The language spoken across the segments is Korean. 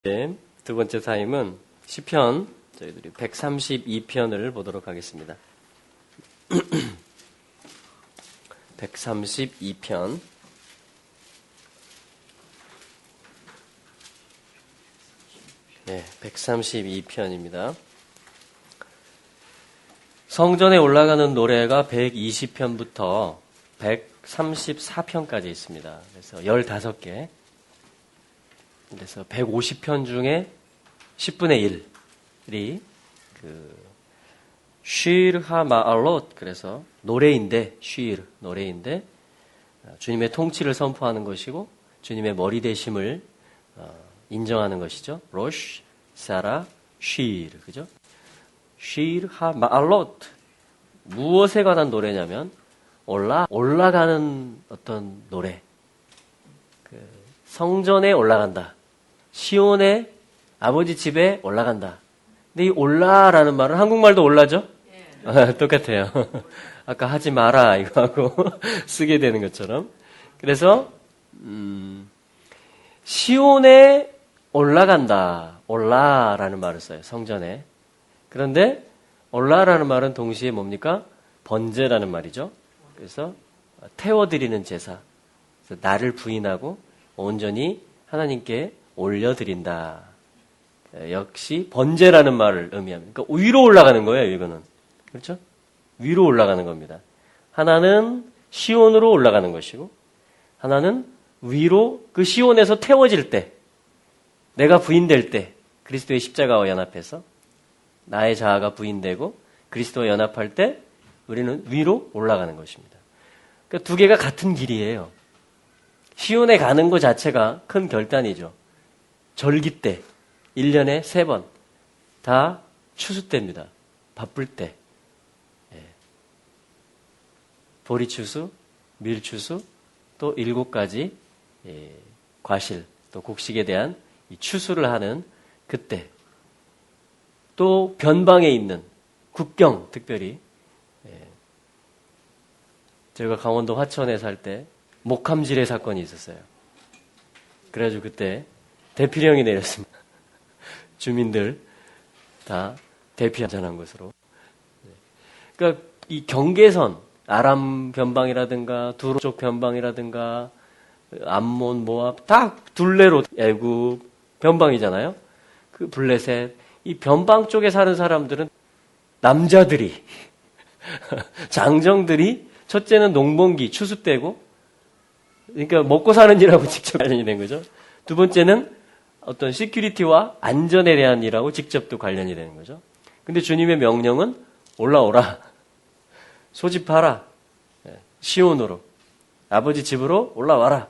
네, 두 번째 타임은 시편 저희들이 132편을 보도록 하겠습니다. 132편. 네, 132편입니다. 성전에 올라가는 노래가 120편부터 134편까지 있습니다. 그래서 15개. 그래서 150편 중에 10분의 1이 쉬르하 마알롯, 그래서 노래인데, 노래인데 주님의 통치를 선포하는 것이고 주님의 머리 되심을 인정하는 것이죠. 로쉬, 사라, 쉬르, 그죠? 쉬르하 마알롯. 무엇에 관한 노래냐면 올라가는 어떤 노래. 성전에 올라간다. 시온의 아버지 집에 올라간다. 근데 이 올라라는 말은 한국말도 올라죠? 네. 똑같아요. 아까 하지 마라 이거 하고 쓰게 되는 것처럼. 그래서 시온에 올라간다. 올라라는 말을 써요. 성전에. 그런데 올라라는 말은 동시에 뭡니까? 번제라는 말이죠. 그래서 태워드리는 제사. 그래서 나를 부인하고 온전히 하나님께 올려드린다. 역시 번제라는 말을 의미합니다. 그러니까 위로 올라가는 거예요, 이거는. 그렇죠? 위로 올라가는 겁니다. 하나는 시온으로 올라가는 것이고, 하나는 위로 그 시온에서 태워질 때, 내가 부인될 때, 그리스도의 십자가와 연합해서 나의 자아가 부인되고 그리스도와 연합할 때 우리는 위로 올라가는 것입니다. 그러니까 두 개가 같은 길이에요. 시온에 가는 것 자체가 큰 결단이죠. 절기 때, 1년에 3번, 다 추수 때입니다. 바쁠 때. 보리추수, 밀추수, 또 7가지 과실, 또 곡식에 대한 이 추수를 하는 그때. 또 변방에 있는 국경, 특별히. 제가 강원도 화천에 살 때 목함질의 사건이 있었어요. 그래가지고 그때 대피령이 내렸습니다. 주민들 다 대피 안전한 곳으로. 그러니까 이 경계선, 아람 변방이라든가 두로 쪽 변방이라든가 암몬, 모압 다 둘레로 애굽 변방이잖아요. 그 블레셋, 이 변방 쪽에 사는 사람들은 남자들이 장정들이 첫째는 농번기 추수 때고, 그러니까 먹고 사는 일하고 직접 관련이 된 거죠. 두 번째는 어떤 시큐리티와 안전에 대한 일하고 직접도 관련이 되는 거죠. 근데 주님의 명령은 올라오라. 소집하라. 시온으로. 아버지 집으로 올라와라.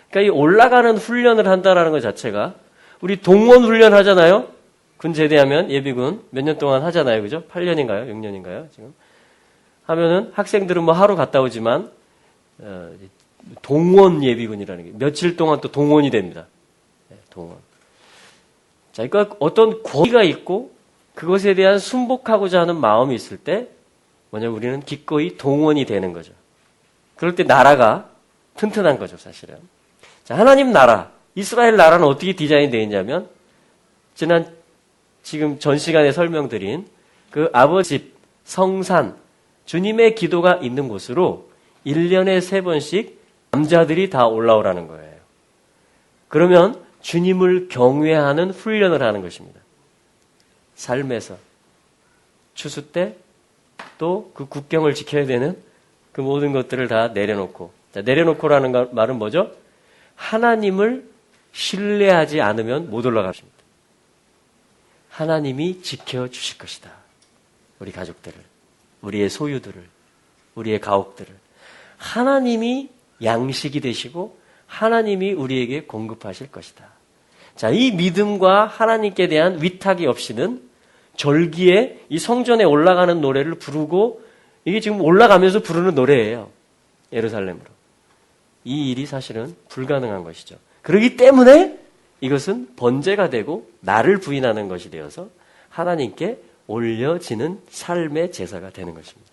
그러니까 이 올라가는 훈련을 한다라는 것 자체가, 우리 동원 훈련 하잖아요. 군 제대하면 예비군 몇 년 동안 하잖아요. 그죠? 8년인가요? 6년인가요? 지금. 하면은 학생들은 뭐 하루 갔다 오지만, 동원 예비군이라는 게 며칠 동안 또 동원이 됩니다. 동원. 자, 그러니까 어떤 권위가 있고 그것에 대한 순복하고자 하는 마음이 있을 때 우리는 기꺼이 동원이 되는 거죠. 그럴 때 나라가 튼튼한 거죠, 사실은. 자, 하나님 나라, 이스라엘 나라는 어떻게 디자인되어 있냐면, 지금 전 시간에 설명드린 그 아버지 집, 성산, 주님의 기도가 있는 곳으로 1년에 3번씩 남자들이 다 올라오라는 거예요. 그러면 주님을 경외하는 훈련을 하는 것입니다. 삶에서. 추수 때 또 그 국경을 지켜야 되는 그 모든 것들을 다 내려놓고. 자, 내려놓고라는 말은 뭐죠? 하나님을 신뢰하지 않으면 못 올라가십니다. 하나님이 지켜주실 것이다. 우리 가족들을, 우리의 소유들을, 우리의 가옥들을. 하나님이 양식이 되시고 하나님이 우리에게 공급하실 것이다. 자, 이 믿음과 하나님께 대한 위탁이 없이는 절기에 이 성전에 올라가는 노래를 부르고, 이게 지금 올라가면서 부르는 노래예요. 예루살렘으로. 이 일이 사실은 불가능한 것이죠. 그렇기 때문에 이것은 번제가 되고 나를 부인하는 것이 되어서 하나님께 올려지는 삶의 제사가 되는 것입니다.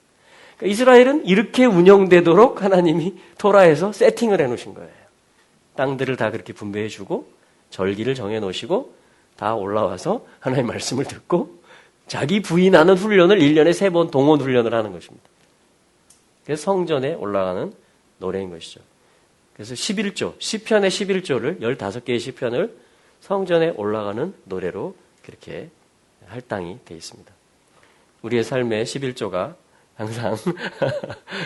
그러니까 이스라엘은 이렇게 운영되도록 하나님이 토라에서 세팅을 해놓으신 거예요. 땅들을 다 그렇게 분배해주고 절기를 정해놓으시고 다 올라와서 하나님의 말씀을 듣고 자기 부인하는 훈련을 1년에 3번 동원 훈련을 하는 것입니다. 그래서 성전에 올라가는 노래인 것이죠. 그래서 11조, 시편의 11조를 15개의 시편을 성전에 올라가는 노래로 그렇게 할당이 되어 있습니다. 우리의 삶의 11조가 항상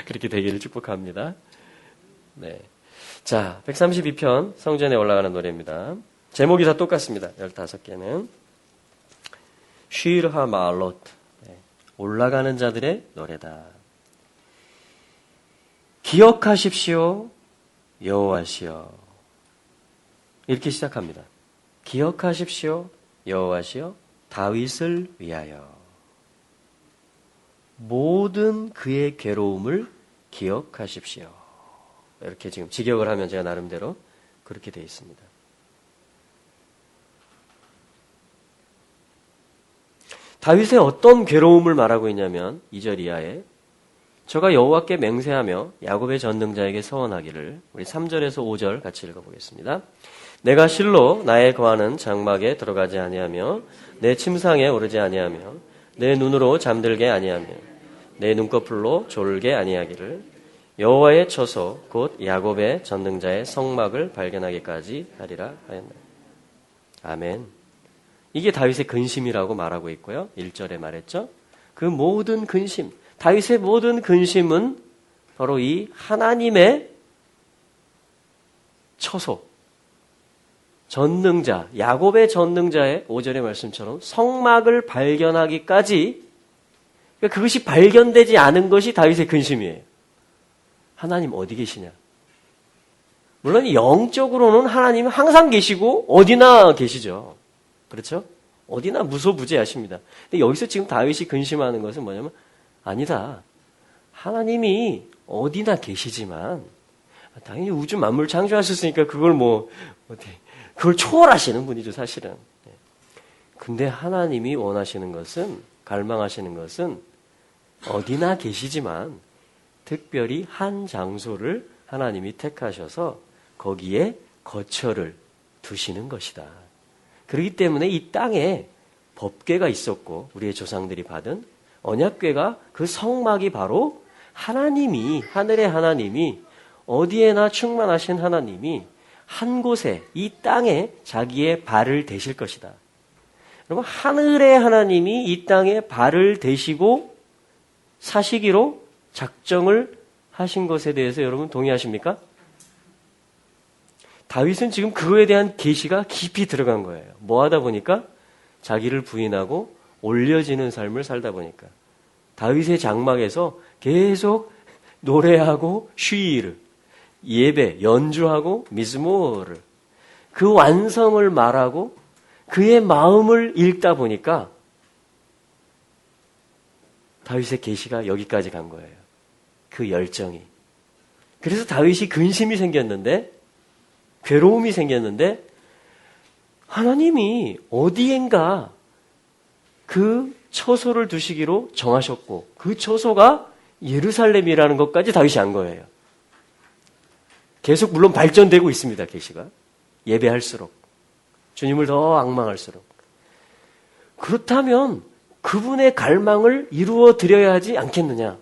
그렇게 되기를 축복합니다. 네. 자, 132편 성전에 올라가는 노래입니다. 제목이 다 똑같습니다. 15개는. 쉬르하 마알롯. 올라가는 자들의 노래다. 기억하십시오. 여호와시여. 이렇게 시작합니다. 기억하십시오. 여호와시여. 다윗을 위하여. 모든 그의 괴로움을 기억하십시오. 이렇게 지금 직역을 하면 제가 나름대로 그렇게 되어 있습니다. 다윗의 어떤 괴로움을 말하고 있냐면 2절 이하에 저가 여호와께 맹세하며 야곱의 전능자에게 서원하기를, 우리 3절에서 5절 같이 읽어보겠습니다. 내가 실로 나의 거하는 장막에 들어가지 아니하며 내 침상에 오르지 아니하며 내 눈으로 잠들게 아니하며 내 눈꺼풀로 졸게 아니하기를 여호와의 처소 곧 야곱의 전능자의 성막을 발견하기까지 하리라 하였나니. 아멘. 이게 다윗의 근심이라고 말하고 있고요. 1절에 말했죠. 그 모든 근심, 다윗의 모든 근심은 바로 이 하나님의 처소, 전능자, 야곱의 전능자의 5절의 말씀처럼 성막을 발견하기까지, 그러니까 그것이 발견되지 않은 것이 다윗의 근심이에요. 하나님 어디 계시냐? 물론 영적으로는 하나님은 항상 계시고 어디나 계시죠. 그렇죠? 어디나 무소부재하십니다. 근데 여기서 지금 다윗이 근심하는 것은 뭐냐면, 아니다. 하나님이 어디나 계시지만 당연히 우주 만물 창조하셨으니까 그걸 그걸 초월하시는 분이죠, 사실은. 근데 하나님이 원하시는 것은, 갈망하시는 것은 어디나 계시지만 특별히 한 장소를 하나님이 택하셔서 거기에 거처를 두시는 것이다. 그렇기 때문에 이 땅에 법궤가 있었고 우리의 조상들이 받은 언약궤가, 그 성막이 바로 하나님이, 하늘의 하나님이, 어디에나 충만하신 하나님이 한 곳에, 이 땅에 자기의 발을 대실 것이다. 여러분, 하늘의 하나님이 이 땅에 발을 대시고 사시기로 작정을 하신 것에 대해서 여러분 동의하십니까? 다윗은 지금 그거에 대한 계시가 깊이 들어간 거예요. 뭐 하다 보니까? 자기를 부인하고 올려지는 삶을 살다 보니까. 다윗의 장막에서 계속 노래하고 쉬이르, 예배, 연주하고 미즈모르, 그 완성을 말하고 그의 마음을 읽다 보니까 다윗의 계시가 여기까지 간 거예요. 그 열정이. 그래서 다윗이 근심이 생겼는데, 괴로움이 생겼는데, 하나님이 어디엔가 그 처소를 두시기로 정하셨고, 그 처소가 예루살렘이라는 것까지 다윗이 안 거예요. 계속 물론 발전되고 있습니다, 계시가. 예배할수록, 주님을 더 앙망할수록. 그렇다면 그분의 갈망을 이루어 드려야 하지 않겠느냐.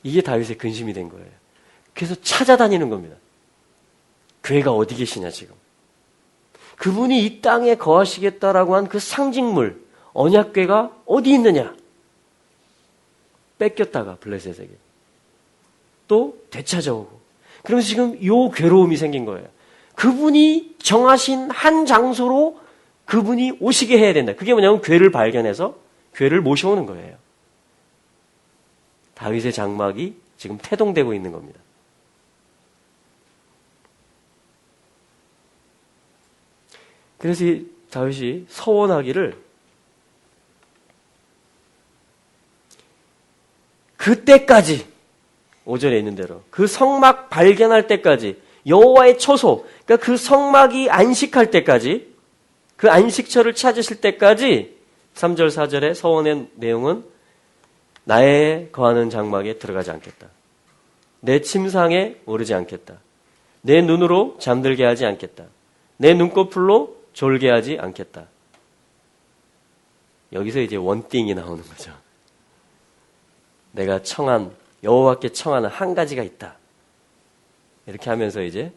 이게 다윗의 근심이 된 거예요. 그래서 찾아다니는 겁니다. 교회가 어디 계시냐 지금. 그분이 이 땅에 거하시겠다라고 한 그 상징물, 언약궤가 어디 있느냐. 뺏겼다가 블레셋에게. 또 되찾아오고. 그러면서 지금 요 괴로움이 생긴 거예요. 그분이 정하신 한 장소로 그분이 오시게 해야 된다. 그게 뭐냐면 궤를 발견해서 궤를 모셔오는 거예요. 다윗의 장막이 지금 태동되고 있는 겁니다. 그래서 이 다윗이 서원하기를 그때까지, 5절에 있는 대로 그 성막 발견할 때까지, 여호와의 처소, 그러니까 그 성막이 안식할 때까지, 그 안식처를 찾으실 때까지 3절 4절의 서원의 내용은 나의 거하는 장막에 들어가지 않겠다. 내 침상에 오르지 않겠다. 내 눈으로 잠들게 하지 않겠다. 내 눈꺼풀로 졸게 하지 않겠다. 여기서 이제 원띵이 나오는 거죠. 내가 여호와께 청하는 한 가지가 있다. 이렇게 하면서 이제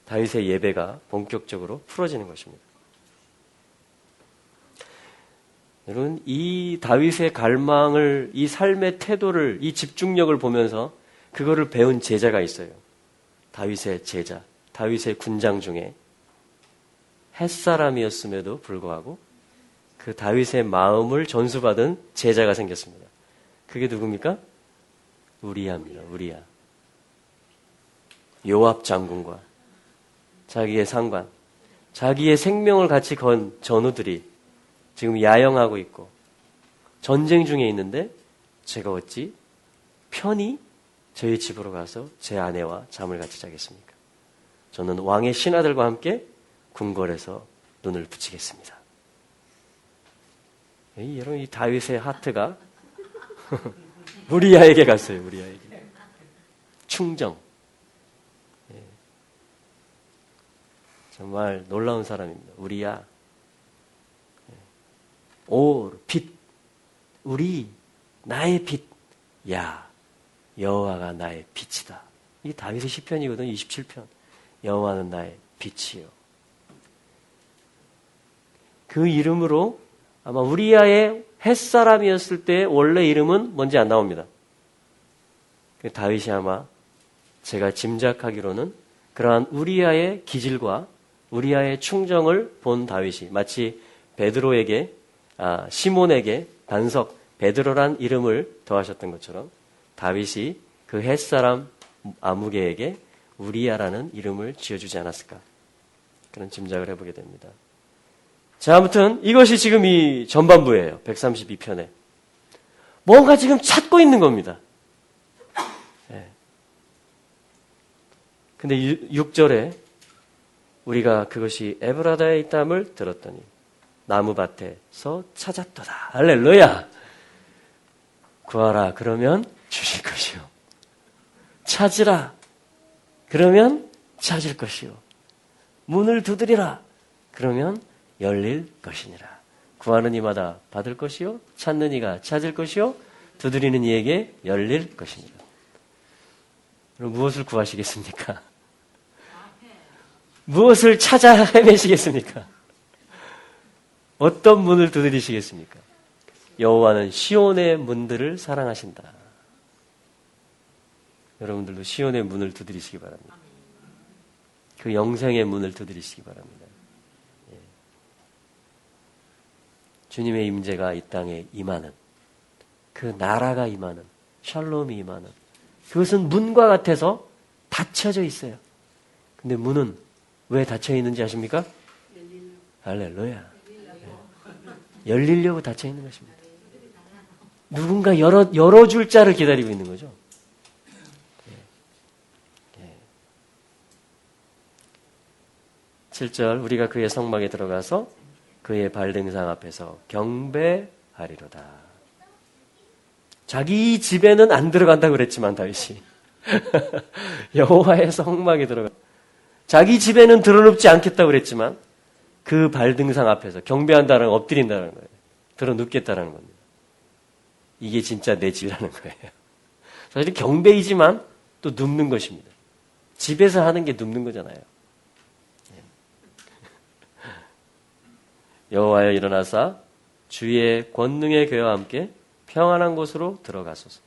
다윗의 예배가 본격적으로 풀어지는 것입니다. 여러분, 이 다윗의 갈망을, 이 삶의 태도를, 이 집중력을 보면서 그거를 배운 제자가 있어요. 다윗의 제자, 다윗의 군장 중에 햇사람이었음에도 불구하고 그 다윗의 마음을 전수받은 제자가 생겼습니다. 그게 누굽니까? 우리야입니다. 우리야. 요압 장군과 자기의 상관, 자기의 생명을 같이 건 전우들이 지금 야영하고 있고 전쟁 중에 있는데 제가 어찌 편히 저희 집으로 가서 제 아내와 잠을 같이 자겠습니까? 저는 왕의 신하들과 함께 궁궐에서 눈을 붙이겠습니다. 여러분, 이 다윗의 하트가 우리야에게 갔어요. 우리야에게. 충정. 정말 놀라운 사람입니다. 우리야. 빛. 우리, 나의 빛. 야, 여호와가 나의 빛이다. 이 다윗의 시편이거든요. 27편. 여호와는 나의 빛이요. 그 이름으로 아마 우리야의 햇사람이었을 때 원래 이름은 뭔지 안 나옵니다. 다윗이 아마 제가 짐작하기로는 그러한 우리야의 기질과 우리야의 충정을 본 다윗이 마치 시몬에게 반석 베드로란 이름을 더하셨던 것처럼 다윗이 그 햇사람 아무개에게 우리야라는 이름을 지어주지 않았을까, 그런 짐작을 해보게 됩니다. 자, 아무튼 이것이 지금 이 전반부예요. 132편에. 뭔가 지금 찾고 있는 겁니다. 근데 6절에 우리가 그것이 에브라다에 있다함을 들었더니 나무밭에서 찾았도다. 할렐루야. 구하라. 그러면 주실 것이요. 찾으라. 그러면 찾을 것이요. 문을 두드리라. 그러면 열릴 것이니라. 구하는 이마다 받을 것이요. 찾는 이가 찾을 것이요. 두드리는 이에게 열릴 것이니라. 그럼 무엇을 구하시겠습니까? 무엇을 찾아 헤매시겠습니까? 어떤 문을 두드리시겠습니까? 여호와는 시온의 문들을 사랑하신다. 여러분들도 시온의 문을 두드리시기 바랍니다. 그 영생의 문을 두드리시기 바랍니다. 주님의 임재가 이 땅에 임하는, 그 나라가 임하는, 샬롬이 임하는, 그것은 문과 같아서 닫혀져 있어요. 근데 문은 왜 닫혀 있는지 아십니까? 할렐루야. 열리려고 닫혀 있는 것입니다. 누군가 열어줄 자를 기다리고 있는 거죠. 7절, 우리가 그의 성막에 들어가서 그의 발등상 앞에서 경배하리로다. 자기 집에는 안 들어간다고 그랬지만 다윗이 여호와의 성막에 들어가, 자기 집에는 드러눕지 않겠다고 그랬지만 그 발등상 앞에서 경배한다는 건 엎드린다는 거예요. 드러눕겠다는 겁니다. 이게 진짜 내 집이라는 거예요. 사실 경배이지만 또 눕는 것입니다. 집에서 하는 게 눕는 거잖아요. 여호와여 일어나사 주의 권능의 궤와 함께 평안한 곳으로 들어가소서.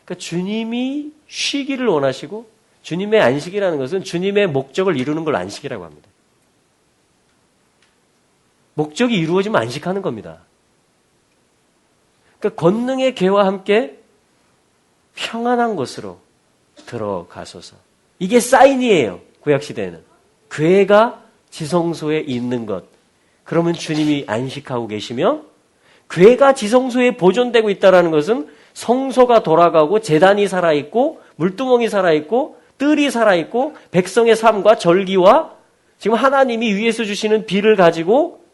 그러니까 주님이 쉬기를 원하시고, 주님의 안식이라는 것은 주님의 목적을 이루는 걸 안식이라고 합니다. 목적이 이루어지면 안식하는 겁니다. 그러니까 권능의 궤와 함께 평안한 곳으로 들어가소서. 이게 사인이에요. 구약시대에는. 궤가 지성소에 있는 것. 그러면 주님이 안식하고 계시며, 궤가 지성소에 보존되고 있다는 것은 성소가 돌아가고 제단이 살아있고 물두멍이 살아있고 뜰이 살아있고 백성의 삶과 절기와 지금 하나님이 위에서 주시는 비를 가지고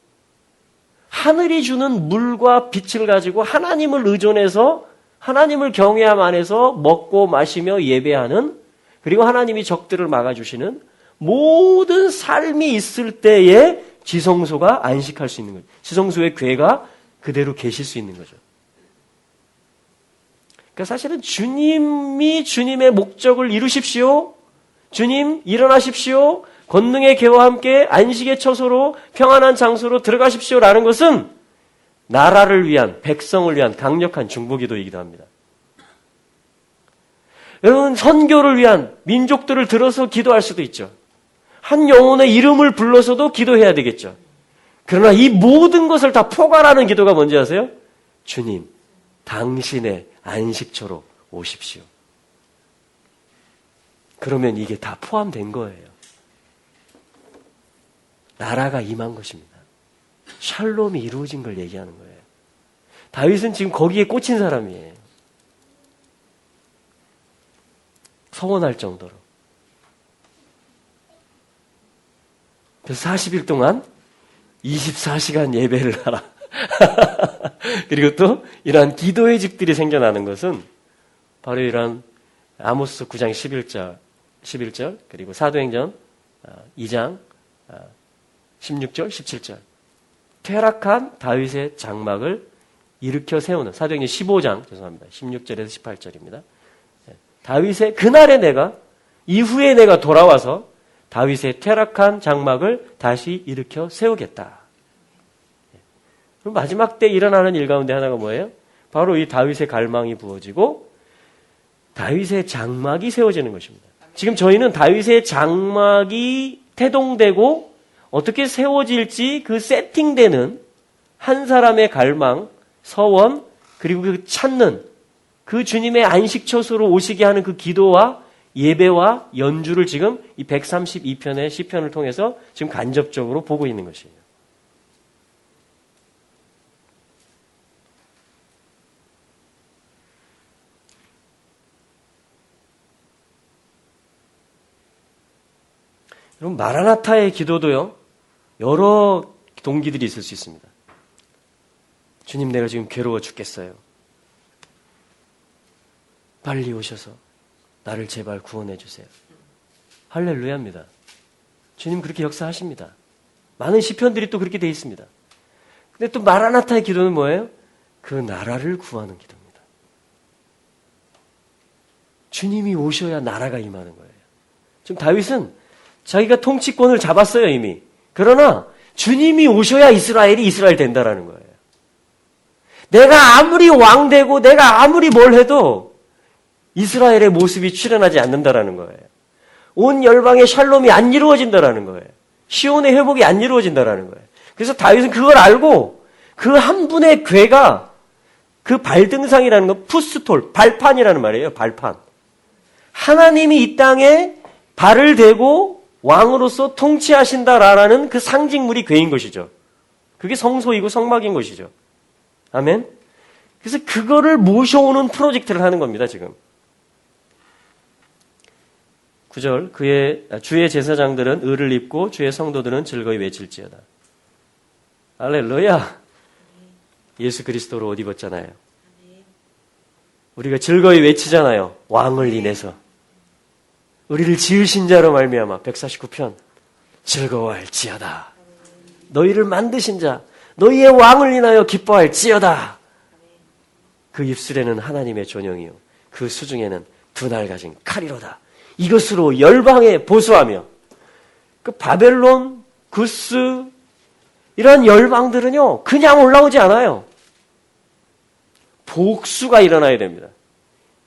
하늘이 주는 물과 빛을 가지고 하나님을 의존해서 하나님을 경외함 안에서 먹고 마시며 예배하는, 그리고 하나님이 적들을 막아주시는 모든 삶이 있을 때에 지성소가 안식할 수 있는 거죠. 지성소의 괴가 그대로 계실 수 있는 거죠. 그러니까 사실은 주님이 주님의 목적을 이루십시오. 주님 일어나십시오. 권능의 괴와 함께 안식의 처소로 평안한 장소로 들어가십시오라는 것은 나라를 위한, 백성을 위한 강력한 중보기도이기도 합니다. 여러분, 선교를 위한 민족들을 들어서 기도할 수도 있죠. 한 영혼의 이름을 불러서도 기도해야 되겠죠. 그러나 이 모든 것을 다 포괄하는 기도가 뭔지 아세요? 주님, 당신의 안식처로 오십시오. 그러면 이게 다 포함된 거예요. 나라가 임한 것입니다. 샬롬이 이루어진 걸 얘기하는 거예요. 다윗은 지금 거기에 꽂힌 사람이에요. 서원할 정도로. 그래서 40일 동안 24시간 예배를 하라. 그리고 또 이러한 기도의 집들이 생겨나는 것은 바로 이러한 아모스 9장 11절 그리고 사도행전 2장 16절 17절 퇴락한 다윗의 장막을 일으켜 세우는 사도행전 15장 죄송합니다. 16절에서 18절입니다. 다윗의 그날의 내가 이후에 내가 돌아와서 다윗의 퇴락한 장막을 다시 일으켜 세우겠다. 그럼 마지막 때 일어나는 일 가운데 하나가 뭐예요? 바로 이 다윗의 갈망이 부어지고 다윗의 장막이 세워지는 것입니다. 지금 저희는 다윗의 장막이 태동되고 어떻게 세워질지 그 세팅되는 한 사람의 갈망, 서원, 그리고 그 찾는 그 주님의 안식처소로 오시게 하는 그 기도와 예배와 연주를 지금 이 132편의 시편을 통해서 지금 간접적으로 보고 있는 것이에요. 여러분, 마라나타의 기도도요, 여러 동기들이 있을 수 있습니다. 주님, 내가 지금 괴로워 죽겠어요. 빨리 오셔서 나를 제발 구원해 주세요. 할렐루야입니다. 주님 그렇게 역사하십니다. 많은 시편들이 또 그렇게 되어 있습니다. 근데 또 마라나타의 기도는 뭐예요? 그 나라를 구하는 기도입니다. 주님이 오셔야 나라가 임하는 거예요. 지금 다윗은 자기가 통치권을 잡았어요, 이미. 그러나 주님이 오셔야 이스라엘이 이스라엘 된다라는 거예요. 내가 아무리 왕 되고 내가 아무리 뭘 해도 이스라엘의 모습이 출현하지 않는다라는 거예요. 온 열방의 샬롬이 안 이루어진다라는 거예요. 시온의 회복이 안 이루어진다라는 거예요. 그래서 다윗은 그걸 알고 그 한 분의 궤가 그 발등상이라는 건 푸스톨, 발판이라는 말이에요. 발판. 하나님이 이 땅에 발을 대고 왕으로서 통치하신다라는 그 상징물이 궤인 것이죠. 그게 성소이고 성막인 것이죠. 아멘. 그래서 그거를 모셔오는 프로젝트를 하는 겁니다, 지금. 9절, 주의 제사장들은 의를 입고 주의 성도들은 즐거이 외칠지어다. 할렐루야. 예수 그리스도로 옷 입었잖아요. 우리가 즐거이 외치잖아요. 왕을 인해서. 우리를 지으신 자로 말미암아 149편 즐거워할지어다. 너희를 만드신 자, 너희의 왕을 인하여 기뻐할지어다. 그 입술에는 하나님의 존영이요 그 수중에는 두 날 가진 칼이로다. 이것으로 열방에 보수하며 그 바벨론, 구스 이런 열방들은요 그냥 올라오지 않아요. 복수가 일어나야 됩니다.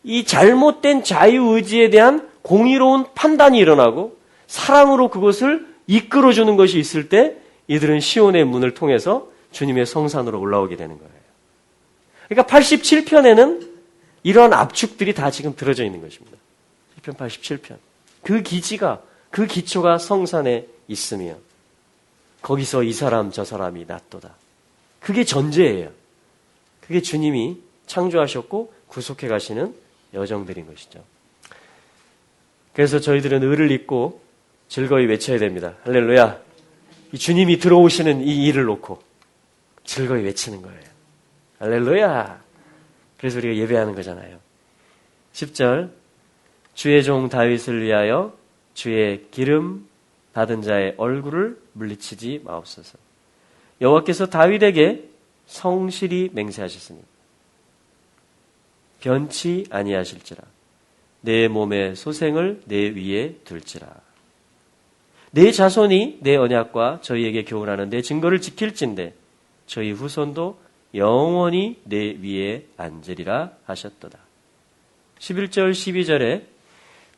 이 잘못된 자유의지에 대한 공의로운 판단이 일어나고 사랑으로 그것을 이끌어주는 것이 있을 때 이들은 시온의 문을 통해서 주님의 성산으로 올라오게 되는 거예요. 그러니까 87편에는 이러한 압축들이 다 지금 들어져 있는 것입니다. 1편 87편. 그 기지가, 그 기초가 성산에 있으며 거기서 이 사람 저 사람이 낫도다. 그게 전제예요. 그게 주님이 창조하셨고 구속해 가시는 여정들인 것이죠. 그래서 저희들은 의를 입고 즐거이 외쳐야 됩니다. 할렐루야. 이 주님이 들어오시는 이 일을 놓고 즐거이 외치는 거예요. 할렐루야. 그래서 우리가 예배하는 거잖아요. 10절 주의 종 다윗을 위하여 주의 기름 받은 자의 얼굴을 물리치지 마옵소서. 여호와께서 다윗에게 성실히 맹세하셨으니 변치 아니하실지라. 내 몸의 소생을 내 위에 둘지라. 내 자손이 내 언약과 저희에게 교훈하는 내 증거를 지킬진대 저희 후손도 영원히 내 위에 앉으리라 하셨도다. 11절 12절에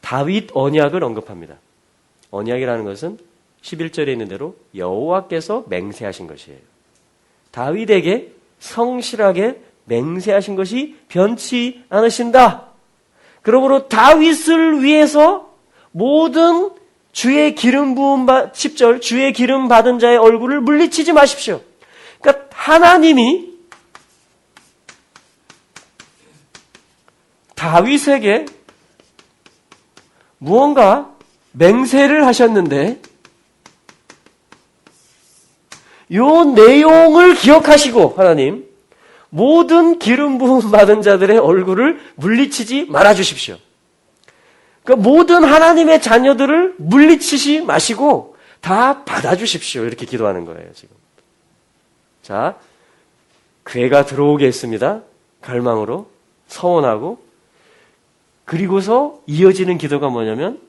다윗 언약을 언급합니다. 언약이라는 것은 11절에 있는 대로 여호와께서 맹세하신 것이에요. 다윗에게 성실하게 맹세하신 것이 변치 않으신다. 그러므로 다윗을 위해서 모든 주의 기름 부음 10절 주의 기름 받은 자의 얼굴을 물리치지 마십시오. 그러니까 하나님이 다윗에게 무언가 맹세를 하셨는데 이 내용을 기억하시고 하나님 모든 기름 부음 받은 자들의 얼굴을 물리치지 말아주십시오. 그러니까 모든 하나님의 자녀들을 물리치지 마시고 다 받아주십시오. 이렇게 기도하는 거예요, 지금. 자, 괴가 들어오게 했습니다. 갈망으로, 서원하고. 그리고서 이어지는 기도가 뭐냐면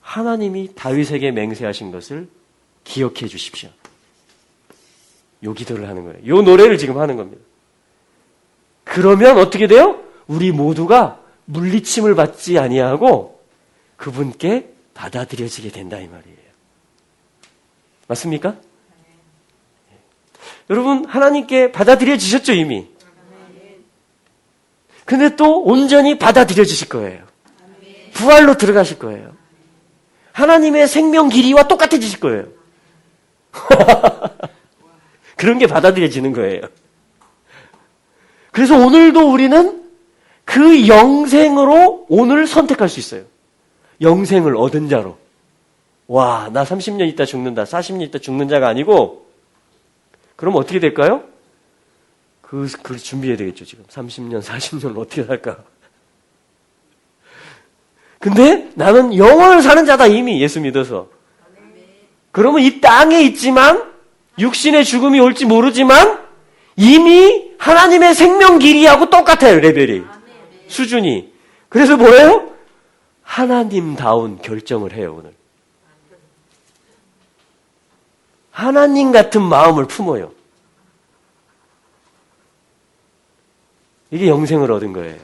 하나님이 다윗에게 맹세하신 것을 기억해 주십시오. 요 기도를 하는 거예요. 요 노래를 지금 하는 겁니다. 그러면 어떻게 돼요? 우리 모두가 물리침을 받지 아니하고 그분께 받아들여지게 된다 이 말이에요. 맞습니까? 여러분 하나님께 받아들여지셨죠 이미? 근데 또 온전히 받아들여지실 거예요. 부활로 들어가실 거예요. 하나님의 생명 길이와 똑같아지실 거예요. 그런 게 받아들여지는 거예요. 그래서 오늘도 우리는 그 영생으로 오늘 선택할 수 있어요. 영생을 얻은 자로. 와, 나 30년 있다 죽는다, 40년 있다 죽는 자가 아니고, 그럼 어떻게 될까요? 그걸 준비해야 되겠죠, 지금. 30년, 40년을 어떻게 살까? 근데 나는 영원을 사는 자다, 이미 예수 믿어서. 그러면 이 땅에 있지만, 육신의 죽음이 올지 모르지만, 이미 하나님의 생명 길이하고 똑같아요, 레벨이. 수준이. 그래서 뭐예요? 하나님다운 결정을 해요, 오늘. 하나님 같은 마음을 품어요. 이게 영생을 얻은 거예요.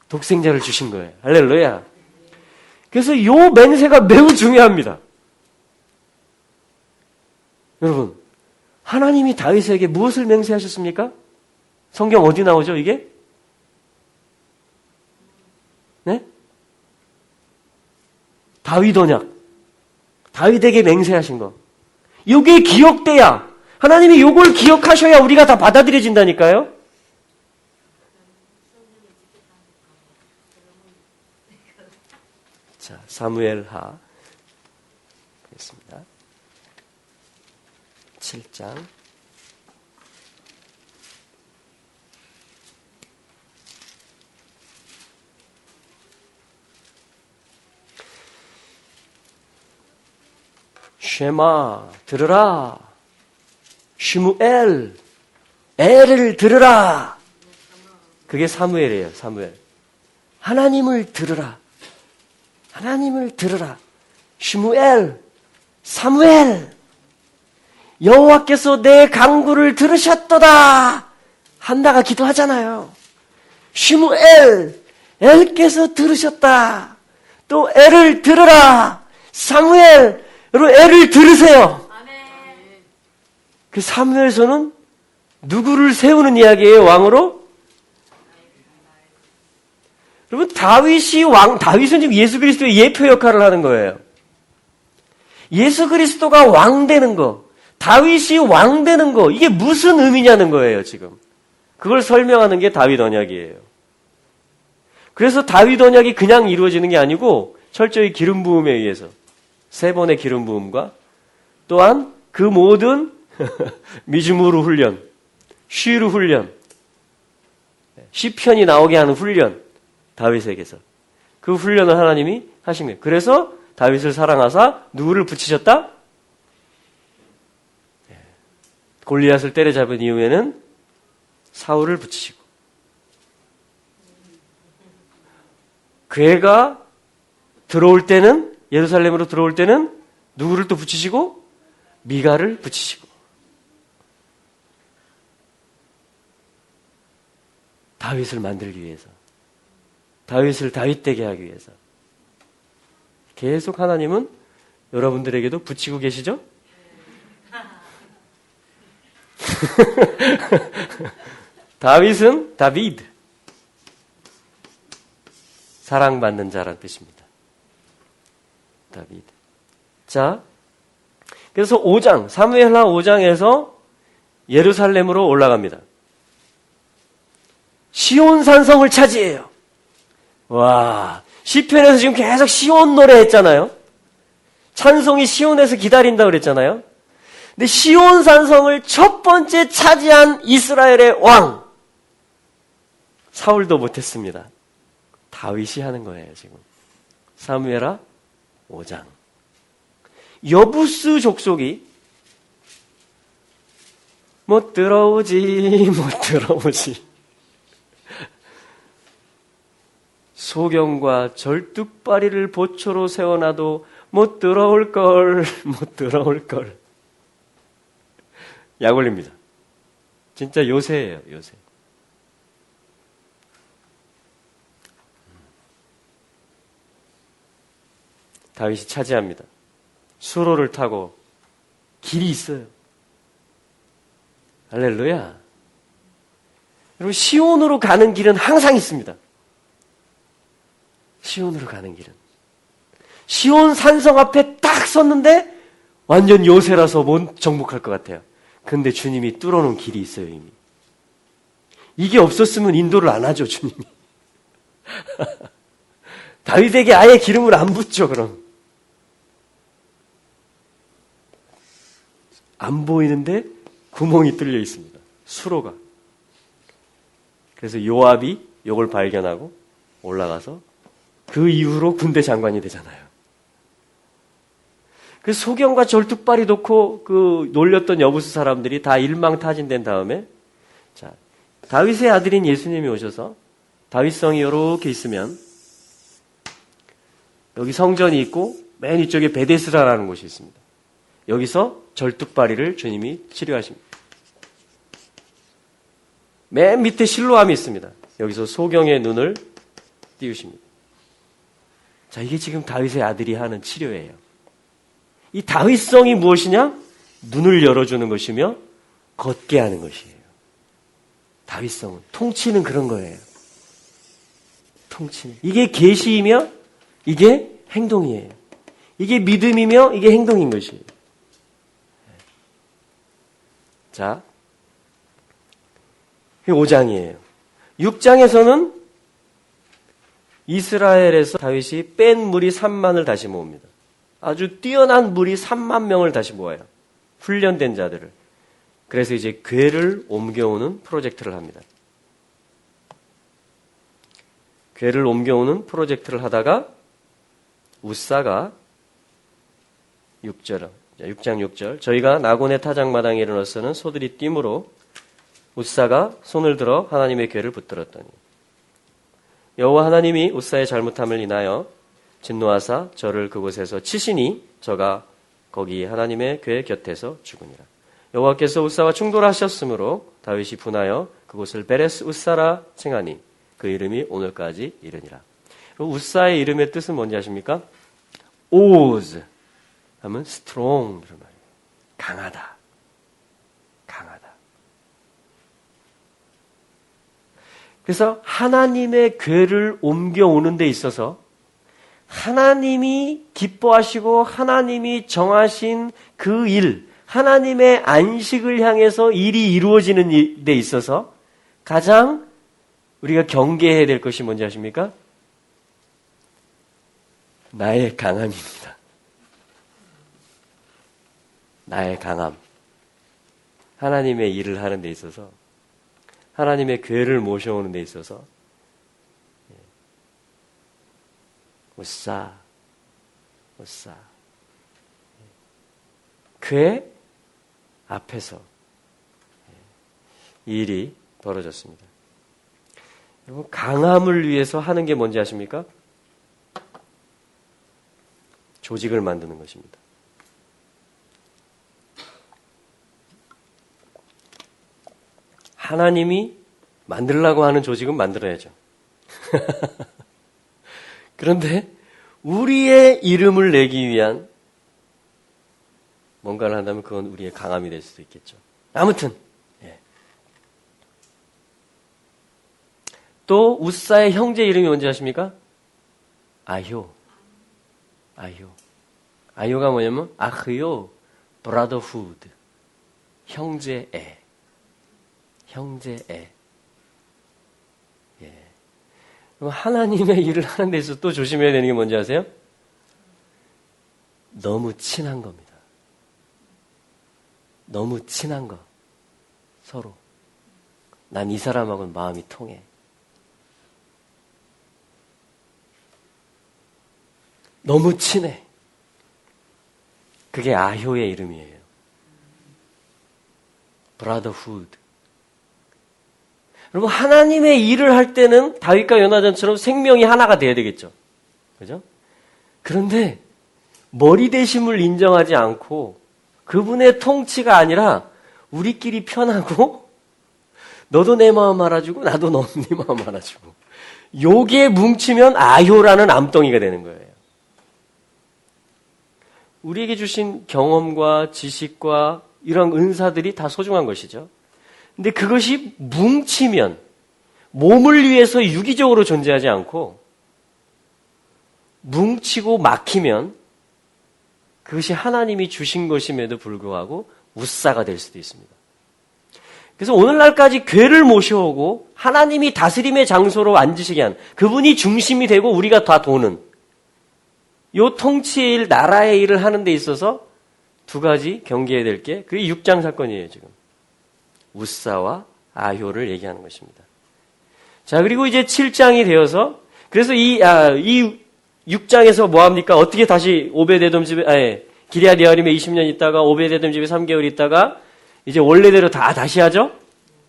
독생자를 주신 거예요. 할렐루야. 그래서 이 맹세가 매우 중요합니다. 여러분, 하나님이 다윗에게 무엇을 맹세하셨습니까? 성경 어디 나오죠, 이게? 네? 다윗 언약. 다윗에게 맹세하신 거. 이게 기억돼야, 하나님이 이걸 기억하셔야 우리가 다 받아들여진다니까요? 자, 사무엘하. 보겠습니다. 7장. 쉐마, 들으라. 시무엘, 엘을 들으라. 그게 사무엘이에요, 사무엘. 하나님을 들으라. 하나님을 들으라. 시무엘, 사무엘. 여호와께서 내 간구를 들으셨도다. 한나가 기도하잖아요. 시무엘, 엘께서 들으셨다. 또 엘을 들으라. 사무엘, 여러분 엘을 들으세요. 그 사무엘서는 누구를 세우는 이야기예요, 왕으로? 여러분 다윗은 지금 예수 그리스도의 예표 역할을 하는 거예요. 예수 그리스도가 왕 되는 거, 다윗이 왕 되는 거, 이게 무슨 의미냐는 거예요, 지금. 그걸 설명하는 게 다윗 언약이에요. 그래서 다윗 언약이 그냥 이루어지는 게 아니고 철저히 기름 부음에 의해서 3번의 기름 부음과 또한 그 모든 미즈무르 훈련, 쉬르 훈련, 시편이 나오게 하는 훈련, 다윗에게서 그 훈련을 하나님이 하신 거예요. 그래서 다윗을 사랑하사 누구를 붙이셨다? 골리앗을 때려잡은 이후에는 사울을 붙이시고, 그 애가 들어올 때는, 예루살렘으로 들어올 때는 누구를 또 붙이시고? 미가를 붙이시고. 다윗을 만들기 위해서, 다윗을 다윗되게 하기 위해서 계속 하나님은 여러분들에게도 붙이고 계시죠? 다윗은 다비드, 사랑받는 자란 뜻입니다. 다비드. 자, 그래서 5장, 사무엘하 5장에서 예루살렘으로 올라갑니다. 시온 산성을 차지해요. 와, 시편에서 지금 계속 시온 노래 했잖아요. 찬송이 시온에서 기다린다 그랬잖아요. 근데 시온 산성을 첫 번째 차지한 이스라엘의 왕, 사울도 못했습니다. 다윗이 하는 거예요, 지금. 사무엘하 5장. 여부스 족속이 못 들어오지. 소경과 절뚝발이를 보초로 세워놔도 못 들어올 걸. 약 올립니다. 진짜 요새예요, 요새. 다윗이 차지합니다. 수로를 타고 길이 있어요. 할렐루야. 여러분, 시온으로 가는 길은 항상 있습니다. 시온으로 가는 길은. 시온 산성 앞에 딱 섰는데 완전 요새라서 못 정복할 것 같아요. 근데 주님이 뚫어놓은 길이 있어요, 이미. 이게 없었으면 인도를 안 하죠, 주님이. 다윗에게 아예 기름을 안 붓죠, 그럼. 안 보이는데 구멍이 뚫려 있습니다. 수로가. 그래서 요압이 이걸 발견하고 올라가서 그 이후로 군대 장관이 되잖아요. 그 소경과 절뚝발이 놓고 그 놀렸던 여부수 사람들이 다 일망타진된 다음에, 자, 다윗의 아들인 예수님이 오셔서 다윗성이 이렇게 있으면 여기 성전이 있고 맨 이쪽에 베데스라라는 곳이 있습니다. 여기서 절뚝발이를 주님이 치료하십니다. 맨 밑에 실로암이 있습니다. 여기서 소경의 눈을 띄우십니다. 자, 이게 지금 다윗의 아들이 하는 치료예요. 이 다윗성이 무엇이냐? 눈을 열어주는 것이며 걷게 하는 것이에요. 다윗성은 통치는 그런 거예요. 통치는. 이게 계시이며 이게 행동이에요. 이게 믿음이며 이게 행동인 것이에요. 자, 5장이에요. 6장에서는 이스라엘에서 다윗이 뺀 무리 3만을 다시 모읍니다. 아주 뛰어난 무리 3만 명을 다시 모아요. 훈련된 자들을. 그래서 이제 궤를 옮겨오는 프로젝트를 합니다. 궤를 옮겨오는 프로젝트를 하다가 우사가 6장 6절 저희가 나곤의 타작마당에 이르렀서는 소들이 뛰므로 우사가 손을 들어 하나님의 궤를 붙들었더니 여호와 하나님이 우사의 잘못함을 인하여 진노하사 저를 그곳에서 치시니 저가 거기 하나님의 궤 곁에서 죽으니라. 여호와께서 우사와 충돌하셨으므로 다윗이 분하여 그곳을 베레스 우사라 칭하니 그 이름이 오늘까지 이르니라. 우사의 이름의 뜻은 뭔지 아십니까? 오즈 하면 strong 이런 말이에요. 강하다. 강하다. 그래서 하나님의 궤를 옮겨오는 데 있어서 하나님이 기뻐하시고 하나님이 정하신 그 일, 하나님의 안식을 향해서 일이 이루어지는 데 있어서 가장 우리가 경계해야 될 것이 뭔지 아십니까? 나의 강함입니다. 나의 강함. 하나님의 일을 하는 데 있어서, 하나님의 궤를 모셔오는 데 있어서 우사 우사. 그의 앞에서 이 일이 벌어졌습니다. 여러분, 강함을 위해서 하는 게 뭔지 아십니까? 조직을 만드는 것입니다. 하나님이 만들려고 하는 조직은 만들어야죠. 그런데 우리의 이름을 내기 위한 뭔가를 한다면 그건 우리의 강함이 될 수도 있겠죠. 아무튼 또 우사의 형제 이름이 뭔지 아십니까? 아효. 아효가 뭐냐면 아흐요 브라더후드. 형제애. 그럼 하나님의 일을 하는 데서 또 조심해야 되는 게 뭔지 아세요? 너무 친한 겁니다. 너무 친한 거. 서로. 난 이 사람하고는 마음이 통해. 너무 친해. 그게 아효의 이름이에요. 브라더후드. 여러분, 하나님의 일을 할 때는 다윗과 요나단처럼 생명이 하나가 돼야 되겠죠. 그죠? 그런데 머리 대심을 인정하지 않고 그분의 통치가 아니라 우리끼리 편하고 너도 내 마음 알아주고 나도 너 네 마음 알아주고 요게 뭉치면 아효라는 암덩이가 되는 거예요. 우리에게 주신 경험과 지식과 이런 은사들이 다 소중한 것이죠. 근데 그것이 뭉치면 몸을 위해서 유기적으로 존재하지 않고 뭉치고 막히면 그것이 하나님이 주신 것임에도 불구하고 우사가 될 수도 있습니다. 그래서 오늘날까지 궤를 모셔오고 하나님이 다스림의 장소로 앉으시게 한 그분이 중심이 되고 우리가 다 도는 요 통치의 일, 나라의 일을 하는 데 있어서 두 가지 경계해야 될 게 그게 6장 사건이에요, 지금. 우사와 아효를 얘기하는 것입니다. 자, 그리고 이제 7장이 되어서 그래서 이 6장에서 뭐 합니까? 어떻게 다시 오베데돔 집에 기럇 여아림에 20년 있다가 오베데돔 집에 3개월 있다가 이제 원래대로 다시 하죠?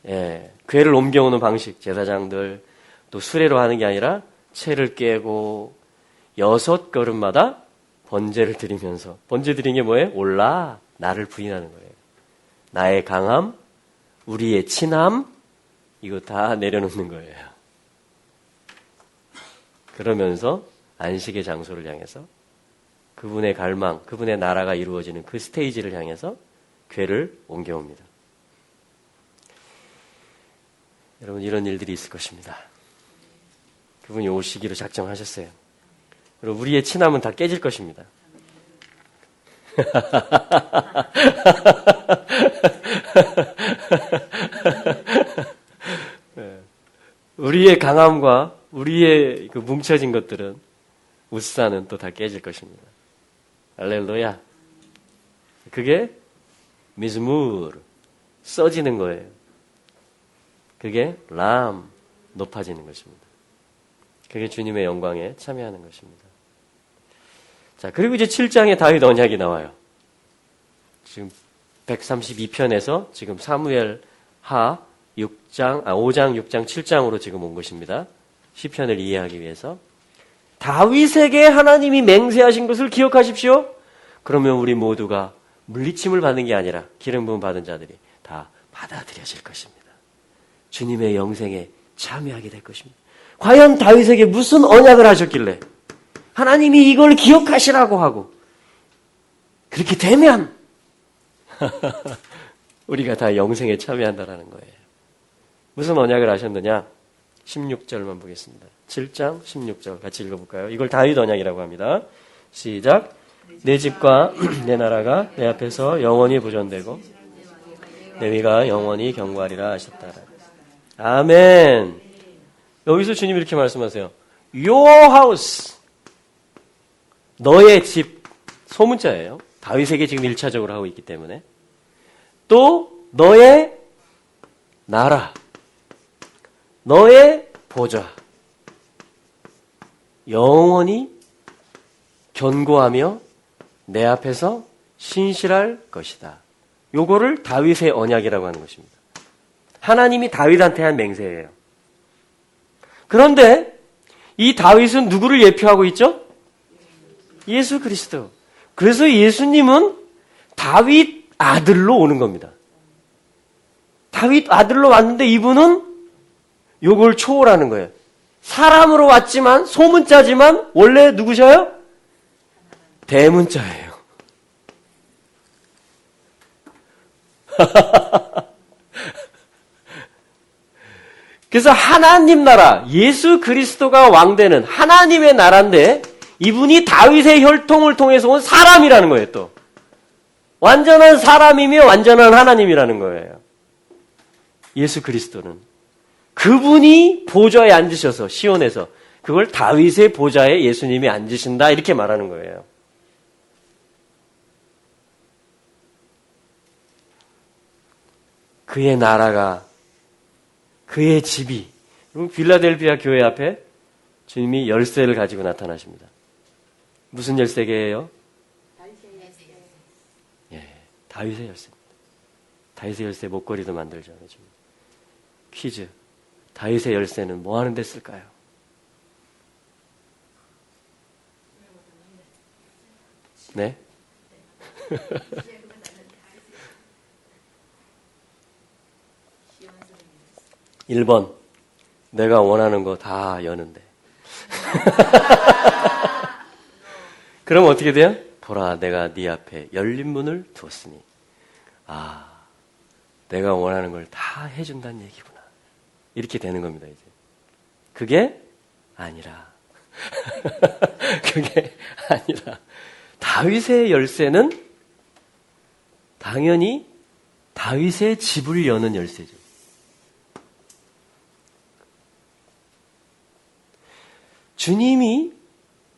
예. 궤를 옮겨오는 방식, 제사장들 또 수레로 하는 게 아니라 채를 깨고 6걸음마다 번제를 드리면서 번제 드린 게 뭐예요? 올라 나를 부인하는 거예요. 나의 강함, 우리의 친함 이거 다 내려놓는 거예요. 그러면서 안식의 장소를 향해서 그분의 갈망, 그분의 나라가 이루어지는 그 스테이지를 향해서 궤를 옮겨옵니다. 여러분 이런 일들이 있을 것입니다. 그분이 오시기로 작정하셨어요. 그리고 우리의 친함은 다 깨질 것입니다. 우리의 강함과 우리의 그 뭉쳐진 것들은 우사는 또 다 깨질 것입니다. 할렐루야. 그게 미즈무르 써지는 거예요. 그게 람 높아지는 것입니다. 그게 주님의 영광에 참여하는 것입니다. 자, 그리고 이제 7장에 다윗 언약이 나와요. 지금 132편에서 지금 사무엘 하 5장, 6장, 7장으로 지금 온 것입니다. 시편을 이해하기 위해서. 다윗에게 하나님이 맹세하신 것을 기억하십시오. 그러면 우리 모두가 물리침을 받는 게 아니라 기름 부음 받은 자들이 다 받아들여질 것입니다. 주님의 영생에 참여하게 될 것입니다. 과연 다윗에게 무슨 언약을 하셨길래 하나님이 이걸 기억하시라고 하고 그렇게 되면 우리가 다 영생에 참여한다라는 거예요. 무슨 언약을 하셨느냐? 16절만 보겠습니다. 7장 16절 같이 읽어볼까요? 이걸 다윗 언약이라고 합니다. 시작. 내 집과 내 나라가 내 앞에서 영원히 보존되고 내 위가 영원히 경고하리라 하셨다. 아멘. 여기서 주님 이렇게 말씀하세요. Your house. 너의 집. 소문자예요. 다윗에게 지금 1차적으로 하고 있기 때문에. 또 너의 나라. 너의 보좌. 영원히 견고하며 내 앞에서 신실할 것이다. 요거를 다윗의 언약이라고 하는 것입니다. 하나님이 다윗한테 한 맹세예요. 그런데 이 다윗은 누구를 예표하고 있죠? 예수 그리스도. 그래서 예수님은 다윗 아들로 오는 겁니다. 다윗 아들로 왔는데 이분은 요걸 초월하는 거예요. 사람으로 왔지만 소문자지만 원래 누구셔요? 대문자예요. 그래서 하나님 나라, 예수 그리스도가 왕되는 하나님의 나라인데 이분이 다윗의 혈통을 통해서 온 사람이라는 거예요, 또. 완전한 사람이며 완전한 하나님이라는 거예요. 예수 그리스도는. 그분이 보좌에 앉으셔서, 시온에서 그걸 다윗의 보좌에 예수님이 앉으신다, 이렇게 말하는 거예요. 그의 나라가, 그의 집이, 빌라델피아 교회 앞에 주님이 열쇠를 가지고 나타나십니다. 무슨 열쇠개예요? 예, 다윗의 열쇠입니다. 다윗의 열쇠 목걸이도 만들죠. 퀴즈. 다윗의 열쇠는 뭐 하는 데 쓸까요? 네? 1번. 내가 원하는 거 다 여는데. 그럼 어떻게 돼요? 보라, 내가 네 앞에 열린 문을 두었으니. 아, 내가 원하는 걸 다 해준다는 얘기구나. 이렇게 되는 겁니다, 이제. 그게 아니라. 그게 아니라. 다윗의 열쇠는 당연히 다윗의 집을 여는 열쇠죠. 주님이,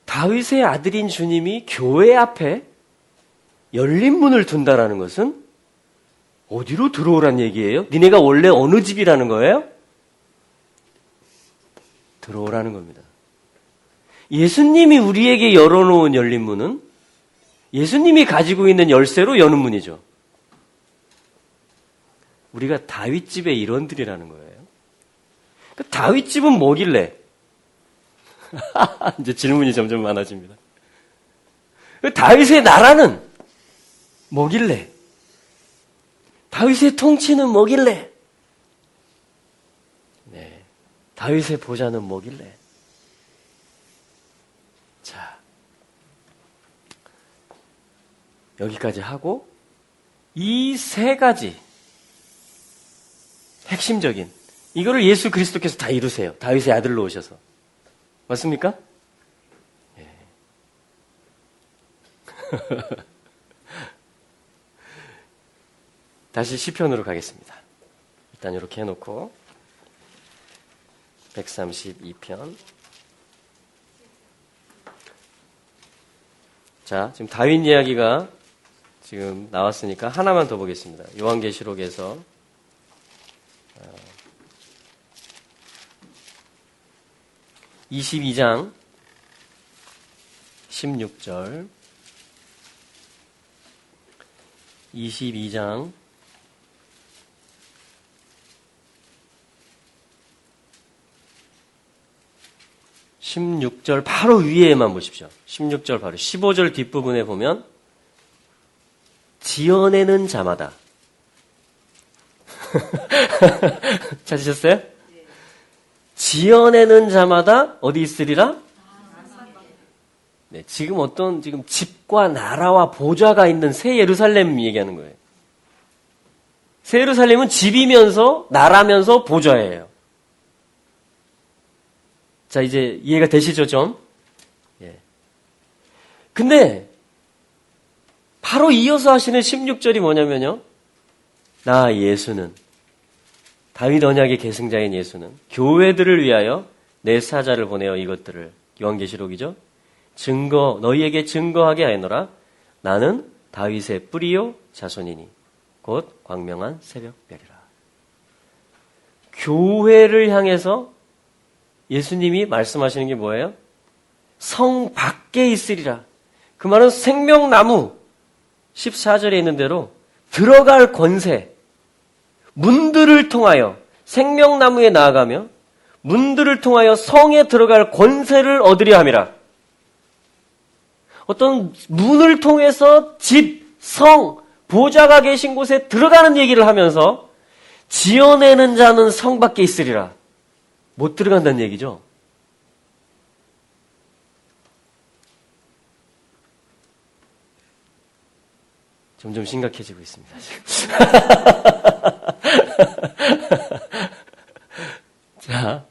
다윗의 아들인 주님이 교회 앞에 열린 문을 둔다라는 것은 어디로 들어오란 얘기예요? 니네가 원래 어느 집이라는 거예요? 들어오라는 겁니다. 예수님이 우리에게 열어놓은 열린 문은 예수님이 가지고 있는 열쇠로 여는 문이죠. 우리가 다윗집의 일원들이라는 거예요. 그 다윗집은 뭐길래? 이제 질문이 점점 많아집니다. 그 다윗의 나라는 뭐길래? 다윗의 통치는 뭐길래? 네, 다윗의 보좌는 뭐길래? 자, 여기까지 하고 이 세 가지 핵심적인 이거를 예수 그리스도께서 다 이루세요. 다윗의 아들로 오셔서. 맞습니까? 예. 다시 시편으로 가겠습니다. 일단 이렇게 해놓고 132편. 자, 지금 다윗 이야기가 지금 나왔으니까 하나만 더 보겠습니다. 요한계시록에서 22장 16절 22장 16절 바로 위에만 보십시오. 16절 바로 15절 뒷부분에 보면 지어내는 자마다 찾으셨어요? 지어내는 자마다 어디 있으리라? 네, 지금 집과 나라와 보좌가 있는 새 예루살렘 얘기하는 거예요. 새 예루살렘은 집이면서 나라면서 보좌예요. 자, 이제 이해가 되시죠, 좀? 예. 근데 바로 이어서 하시는 16절이 뭐냐면요. 나 예수는, 다윗 언약의 계승자인 예수는 교회들을 위하여 내 사자를 보내어 이것들을, 요한계시록이죠. 너희에게 증거하게 하노라. 나는 다윗의 뿌리요 자손이니 곧 광명한 새벽별이라. 교회를 향해서 예수님이 말씀하시는 게 뭐예요? 성 밖에 있으리라. 그 말은 생명나무 14절에 있는 대로 들어갈 권세, 문들을 통하여 생명나무에 나아가며 문들을 통하여 성에 들어갈 권세를 얻으려 함이라. 어떤 문을 통해서 집, 성, 보좌가 계신 곳에 들어가는 얘기를 하면서 지어내는 자는 성 밖에 있으리라. 못 들어간다는 얘기죠. 점점 심각해지고 있습니다. 자,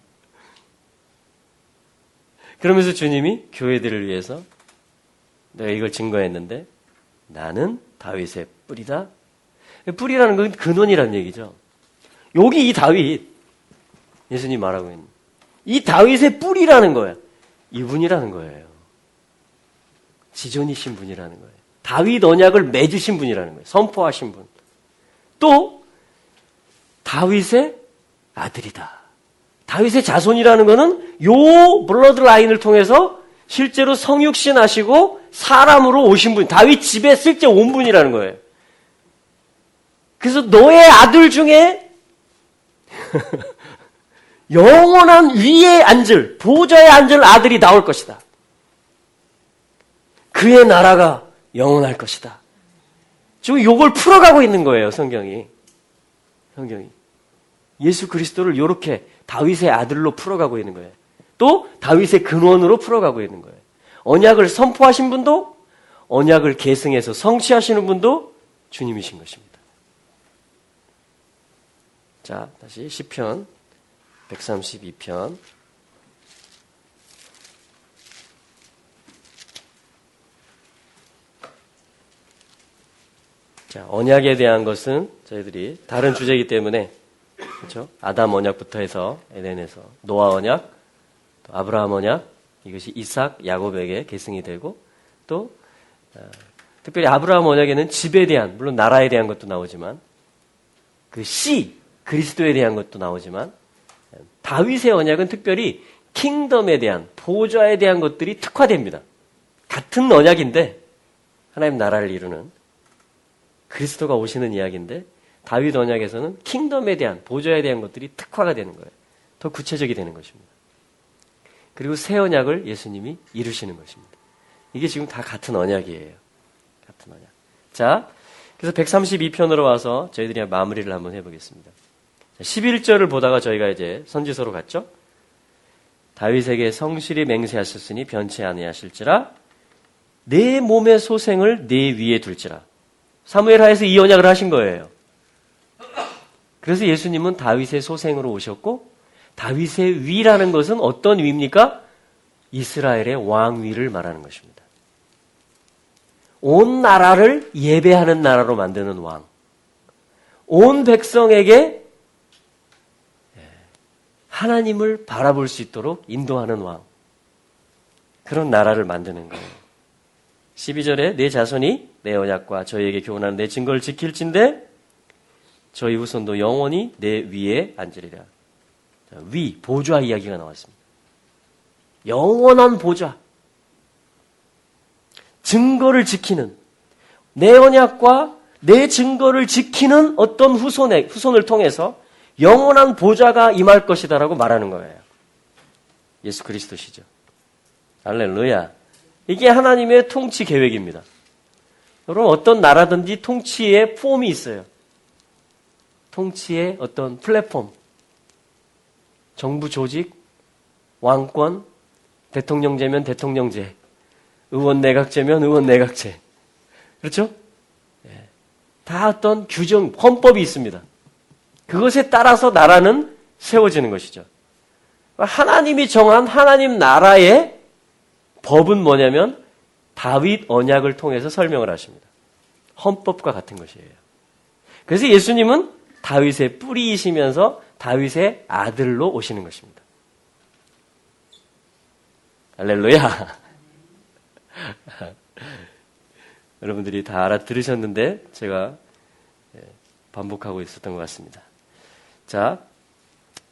그러면서 주님이 교회들을 위해서 내가 이걸 증거했는데 나는 다윗의 뿌리다. 뿌리라는 건 근원이라는 얘기죠. 여기 이 다윗, 예수님 말하고 있는 이 다윗의 뿌리라는 거예요. 이분이라는 거예요. 지존이신 분이라는 거예요. 다윗 언약을 맺으신 분이라는 거예요. 선포하신 분. 또 다윗의 아들이다. 다윗의 자손이라는 거는 요 블러드 라인을 통해서 실제로 성육신 하시고 사람으로 오신 분, 다윗 집에 실제 온 분이라는 거예요. 그래서 너의 아들 중에 영원한 위에 앉을, 보좌에 앉을 아들이 나올 것이다. 그의 나라가 영원할 것이다. 지금 이걸 풀어가고 있는 거예요, 성경이. 예수 그리스도를 이렇게 다윗의 아들로 풀어가고 있는 거예요. 또 다윗의 근원으로 풀어가고 있는 거예요. 언약을 선포하신 분도 언약을 계승해서 성취하시는 분도 주님이신 것입니다. 자, 다시 시편 132편. 자, 언약에 대한 것은 저희들이 다른 주제이기 때문에 그렇죠? 아담 언약부터 해서 에덴에서 노아 언약, 또 아브라함 언약, 이것이 이삭, 야곱에게 계승이 되고 또 특별히 아브라함 언약에는 집에 대한, 물론 나라에 대한 것도 나오지만 그 씨, 그리스도에 대한 것도 나오지만 다윗의 언약은 특별히 킹덤에 대한, 보좌에 대한 것들이 특화됩니다. 같은 언약인데 하나님 나라를 이루는 그리스도가 오시는 이야기인데 다윗 언약에서는 킹덤에 대한, 보좌에 대한 것들이 특화가 되는 거예요. 더 구체적이 되는 것입니다. 그리고 새 언약을 예수님이 이루시는 것입니다. 이게 지금 다 같은 언약이에요. 같은 언약. 자, 그래서 132편으로 와서 저희들이 마무리를 한번 해보겠습니다. 11절을 보다가 저희가 이제 선지서로 갔죠. 다윗에게 성실히 맹세하셨으니 변치 아니하실지라 내 몸의 소생을 내 위에 둘지라. 사무엘하에서 이 언약을 하신 거예요. 그래서 예수님은 다윗의 소생으로 오셨고 다윗의 위라는 것은 어떤 위입니까? 이스라엘의 왕위를 말하는 것입니다. 온 나라를 예배하는 나라로 만드는 왕. 온 백성에게 하나님을 바라볼 수 있도록 인도하는 왕. 그런 나라를 만드는 거예요. 12절에 내 자손이 내 언약과 저희에게 교훈하는 내 증거를 지킬진대 저희 후손도 영원히 내 위에 앉으리라. 위, 보좌 이야기가 나왔습니다. 영원한 보좌. 증거를 지키는, 내 언약과 내 증거를 지키는 어떤 후손을 통해서 영원한 보좌가 임할 것이다라고 말하는 거예요. 예수 그리스도시죠. 할렐루야. 이게 하나님의 통치 계획입니다. 여러분, 어떤 나라든지 통치의 폼이 있어요. 통치의 어떤 플랫폼. 정부 조직, 왕권, 대통령제면 대통령제, 의원 내각제면 의원 내각제. 그렇죠? 다 어떤 규정, 헌법이 있습니다. 그것에 따라서 나라는 세워지는 것이죠. 하나님이 정한 하나님 나라의 법은 뭐냐면 다윗 언약을 통해서 설명을 하십니다. 헌법과 같은 것이에요. 그래서 예수님은 다윗의 뿌리이시면서 다윗의 아들로 오시는 것입니다. 할렐루야. 여러분들이 다 알아들으셨는데 제가 반복하고 있었던 것 같습니다. 자,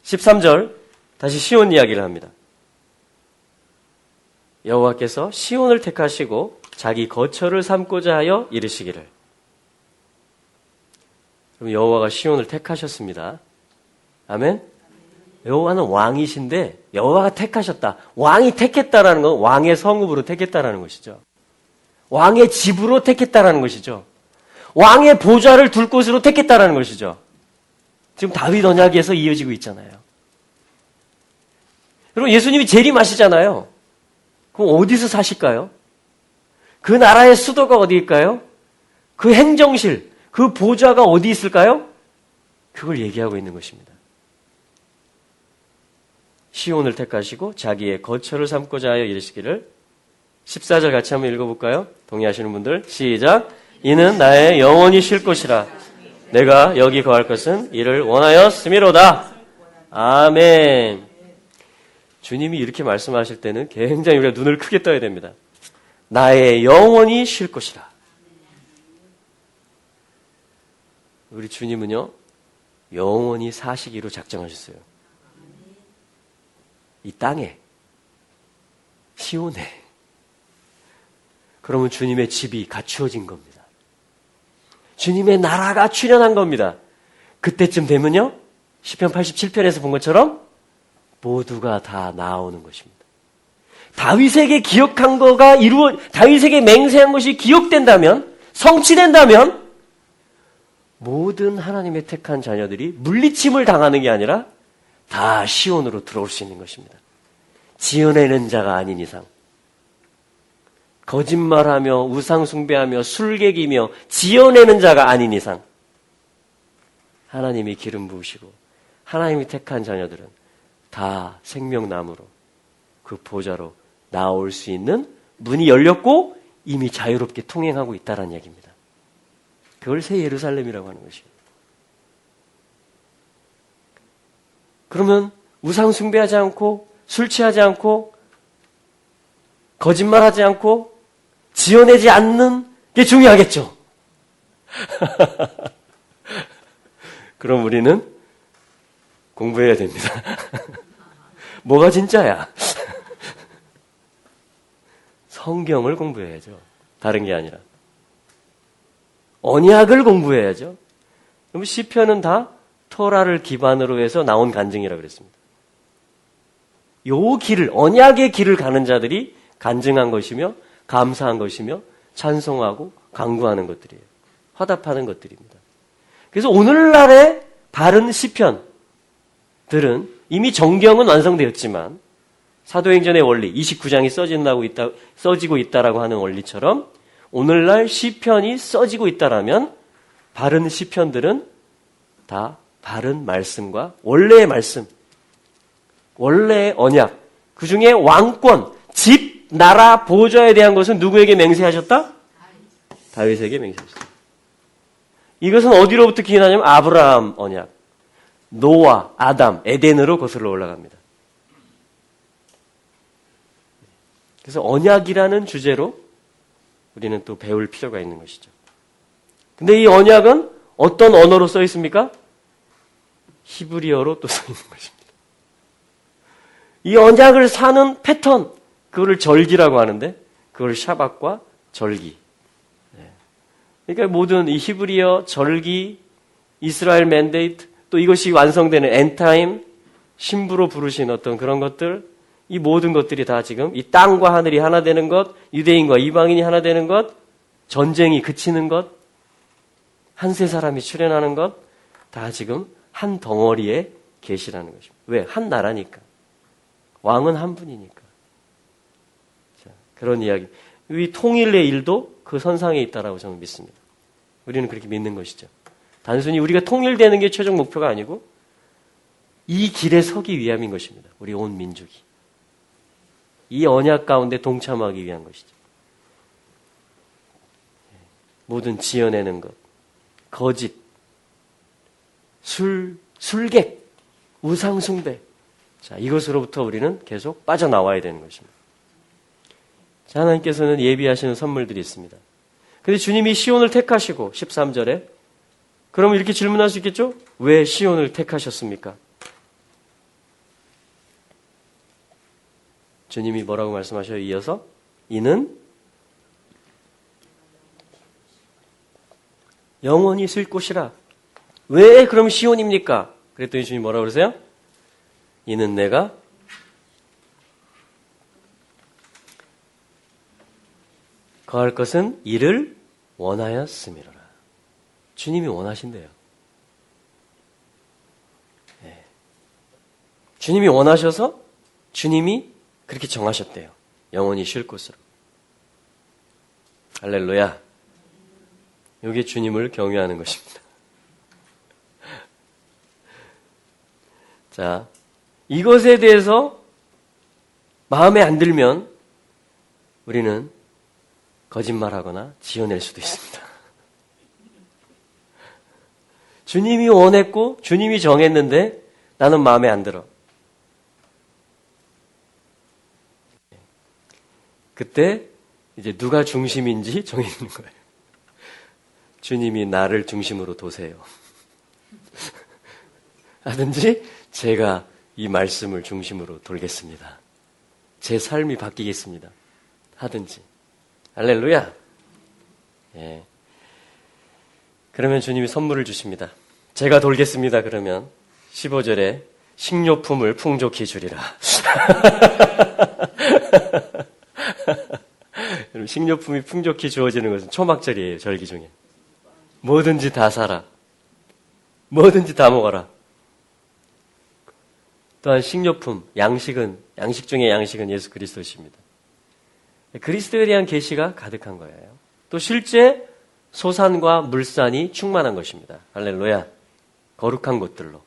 13절 다시 시온 이야기를 합니다. 여호와께서 시온을 택하시고 자기 거처를 삼고자 하여 이르시기를. 그럼 여호와가 시온을 택하셨습니다. 아멘? 여호와는 왕이신데 여호와가 택하셨다. 왕이 택했다라는 건 왕의 성읍으로 택했다라는 것이죠. 왕의 집으로 택했다라는 것이죠. 왕의 보좌를 둘 곳으로 택했다라는 것이죠. 지금 다윗 언약에서 이어지고 있잖아요. 여러분, 예수님이 재림하시잖아요. 그럼 어디서 사실까요? 그 나라의 수도가 어디일까요? 그 행정실, 그 보좌가 어디 있을까요? 그걸 얘기하고 있는 것입니다. 시온을 택하시고 자기의 거처를 삼고자 하여 이르시기를. 14절 같이 한번 읽어볼까요? 동의하시는 분들 시작. 이는 나의 영원히 쉴 곳이라. 내가 여기 거할 것은 이를 원하였음이로다. 아멘. 주님이 이렇게 말씀하실 때는 굉장히 우리가 눈을 크게 떠야 됩니다. 나의 영원히 쉴 곳이라. 우리 주님은요, 영원히 사시기로 작정하셨어요. 이 땅에, 시온에. 그러면 주님의 집이 갖추어진 겁니다. 주님의 나라가 출현한 겁니다. 그때쯤 되면요, 시편 87편에서 본 것처럼 모두가 다 나오는 것입니다. 다윗에게 기억한 거가 다윗에게 맹세한 것이 기억된다면, 성취된다면, 모든 하나님의 택한 자녀들이 물리침을 당하는 게 아니라 다 시온으로 들어올 수 있는 것입니다. 지어내는 자가 아닌 이상, 거짓말하며 우상숭배하며 술객이며 지어내는 자가 아닌 이상, 하나님이 기름 부으시고 하나님이 택한 자녀들은 다 생명나무로 그 보좌로 나올 수 있는 문이 열렸고 이미 자유롭게 통행하고 있다는 얘기입니다. 그걸 새 예루살렘이라고 하는 것입니다. 그러면 우상 숭배하지 않고 술 취하지 않고 거짓말하지 않고 지어내지 않는 게 중요하겠죠. 그럼 우리는 공부해야 됩니다. 뭐가 진짜야? 성경을 공부해야죠. 다른 게 아니라. 언약을 공부해야죠. 그럼 시편은 다 토라를 기반으로 해서 나온 간증이라고 그랬습니다. 요 길을, 언약의 길을 가는 자들이 간증한 것이며 감사한 것이며 찬송하고 강구하는 것들이에요. 화답하는 것들입니다. 그래서 오늘날의 바른 시편들은 이미 정경은 완성되었지만 사도행전의 원리, 29장이 써지고 있다라고 하는 원리처럼 오늘날 시편이 써지고 있다라면 바른 시편들은 다 바른 말씀과 원래의 말씀, 원래의 언약, 그 중에 왕권, 집, 나라, 보좌에 대한 것은 누구에게 맹세하셨다? 다윗에게 맹세하셨다. 이것은 어디로부터 기인하냐면 아브라함 언약, 노아, 아담, 에덴으로 거슬러 올라갑니다. 그래서 언약이라는 주제로 우리는 또 배울 필요가 있는 것이죠. 근데 이 언약은 어떤 언어로 써 있습니까? 히브리어로 또 써 있는 것입니다. 이 언약을 사는 패턴, 그거를 절기라고 하는데 그걸 샤밧과 절기. 그러니까 모든 이 히브리어, 절기, 이스라엘 맨데이트, 또 이것이 완성되는 엔타임, 신부로 부르신 어떤 그런 것들, 이 모든 것들이 다 지금 이 땅과 하늘이 하나 되는 것, 유대인과 이방인이 하나 되는 것, 전쟁이 그치는 것, 한 세 사람이 출현하는 것, 다 지금 한 덩어리에 계시라는 것입니다. 왜? 한 나라니까. 왕은 한 분이니까. 자, 그런 이야기. 이 통일의 일도 그 선상에 있다라고 저는 믿습니다. 우리는 그렇게 믿는 것이죠. 단순히 우리가 통일되는 게 최종 목표가 아니고 이 길에 서기 위함인 것입니다. 우리 온 민족이. 이 언약 가운데 동참하기 위한 것이죠. 모든 지어내는 것, 거짓, 술객, 우상숭배. 자, 이것으로부터 우리는 계속 빠져나와야 되는 것입니다. 자, 하나님께서는 예비하시는 선물들이 있습니다. 근데 주님이 시온을 택하시고 13절에 그럼 이렇게 질문할 수 있겠죠? 왜 시온을 택하셨습니까? 주님이 뭐라고 말씀하셔요? 이어서 이는 영원히 있을 곳이라. 왜 그럼 시온입니까? 그랬더니 주님이 뭐라고 그러세요? 이는 내가 거할 것은 이를 원하였음이로라. 주님이 원하신대요. 네. 주님이 원하셔서 주님이 그렇게 정하셨대요. 영원히 쉴 곳으로. 할렐루야. 이게 주님을 경외하는 것입니다. 자, 이것에 대해서 마음에 안 들면 우리는 거짓말하거나 지어낼 수도 있습니다. 주님이 원했고 주님이 정했는데 나는 마음에 안 들어. 그때 이제 누가 중심인지 정해지는 거예요. 주님이 나를 중심으로 도세요. 하든지 제가 이 말씀을 중심으로 돌겠습니다. 제 삶이 바뀌겠습니다. 하든지. 할렐루야. 예. 그러면 주님이 선물을 주십니다. 제가 돌겠습니다. 그러면 15절에 식료품을 풍족히 주리라. 식료품이 풍족히 주어지는 것은 초막절이에요. 절기 중에. 뭐든지 다 사라. 뭐든지 다 먹어라. 또한 식료품, 양식 중에 양식은 예수 그리스도십니다. 그리스도에 대한 계시가 가득한 거예요. 또 실제 소산과 물산이 충만한 것입니다. 할렐루야. 거룩한 곳들로.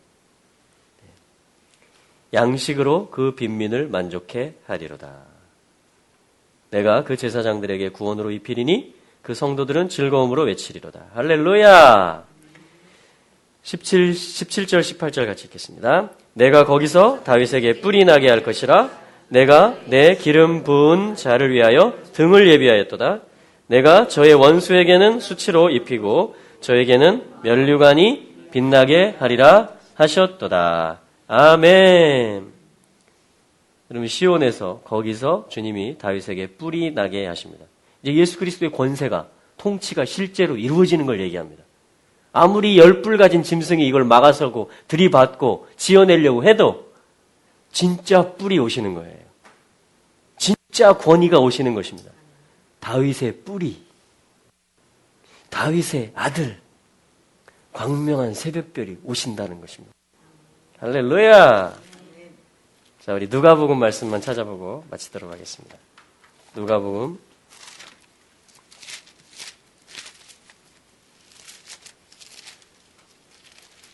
양식으로 그 빈민을 만족해 하리로다. 내가 그 제사장들에게 구원으로 입히리니 그 성도들은 즐거움으로 외치리로다. 할렐루야. 17절 18절 같이 읽겠습니다. 내가 거기서 다윗에게 뿔이 나게 할 것이라. 내가 내 기름 부은 자를 위하여 등을 예비하였도다. 내가 저의 원수에게는 수치로 입히고 저에게는 면류관이 빛나게 하리라 하셨도다. 아멘. 그러면 시온에서 거기서 주님이 다윗에게 뿔이 나게 하십니다. 이제 예수 그리스도의 권세가 통치가 실제로 이루어지는 걸 얘기합니다. 아무리 10뿔 가진 짐승이 이걸 막아서고 들이받고 지어내려고 해도 진짜 뿔이 오시는 거예요. 진짜 권위가 오시는 것입니다. 다윗의 뿔이, 다윗의 아들, 광명한 새벽별이 오신다는 것입니다. 할렐루야. 자, 우리 누가복음 말씀만 찾아보고 마치도록 하겠습니다. 누가복음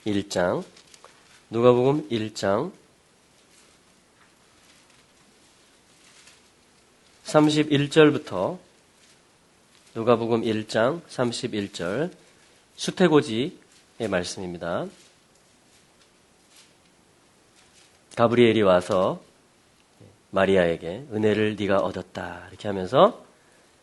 1장, 누가복음 1장 31절부터 누가복음 1장 31절 수태고지의 말씀입니다. 가브리엘이 와서 마리아에게 은혜를 네가 얻었다 이렇게 하면서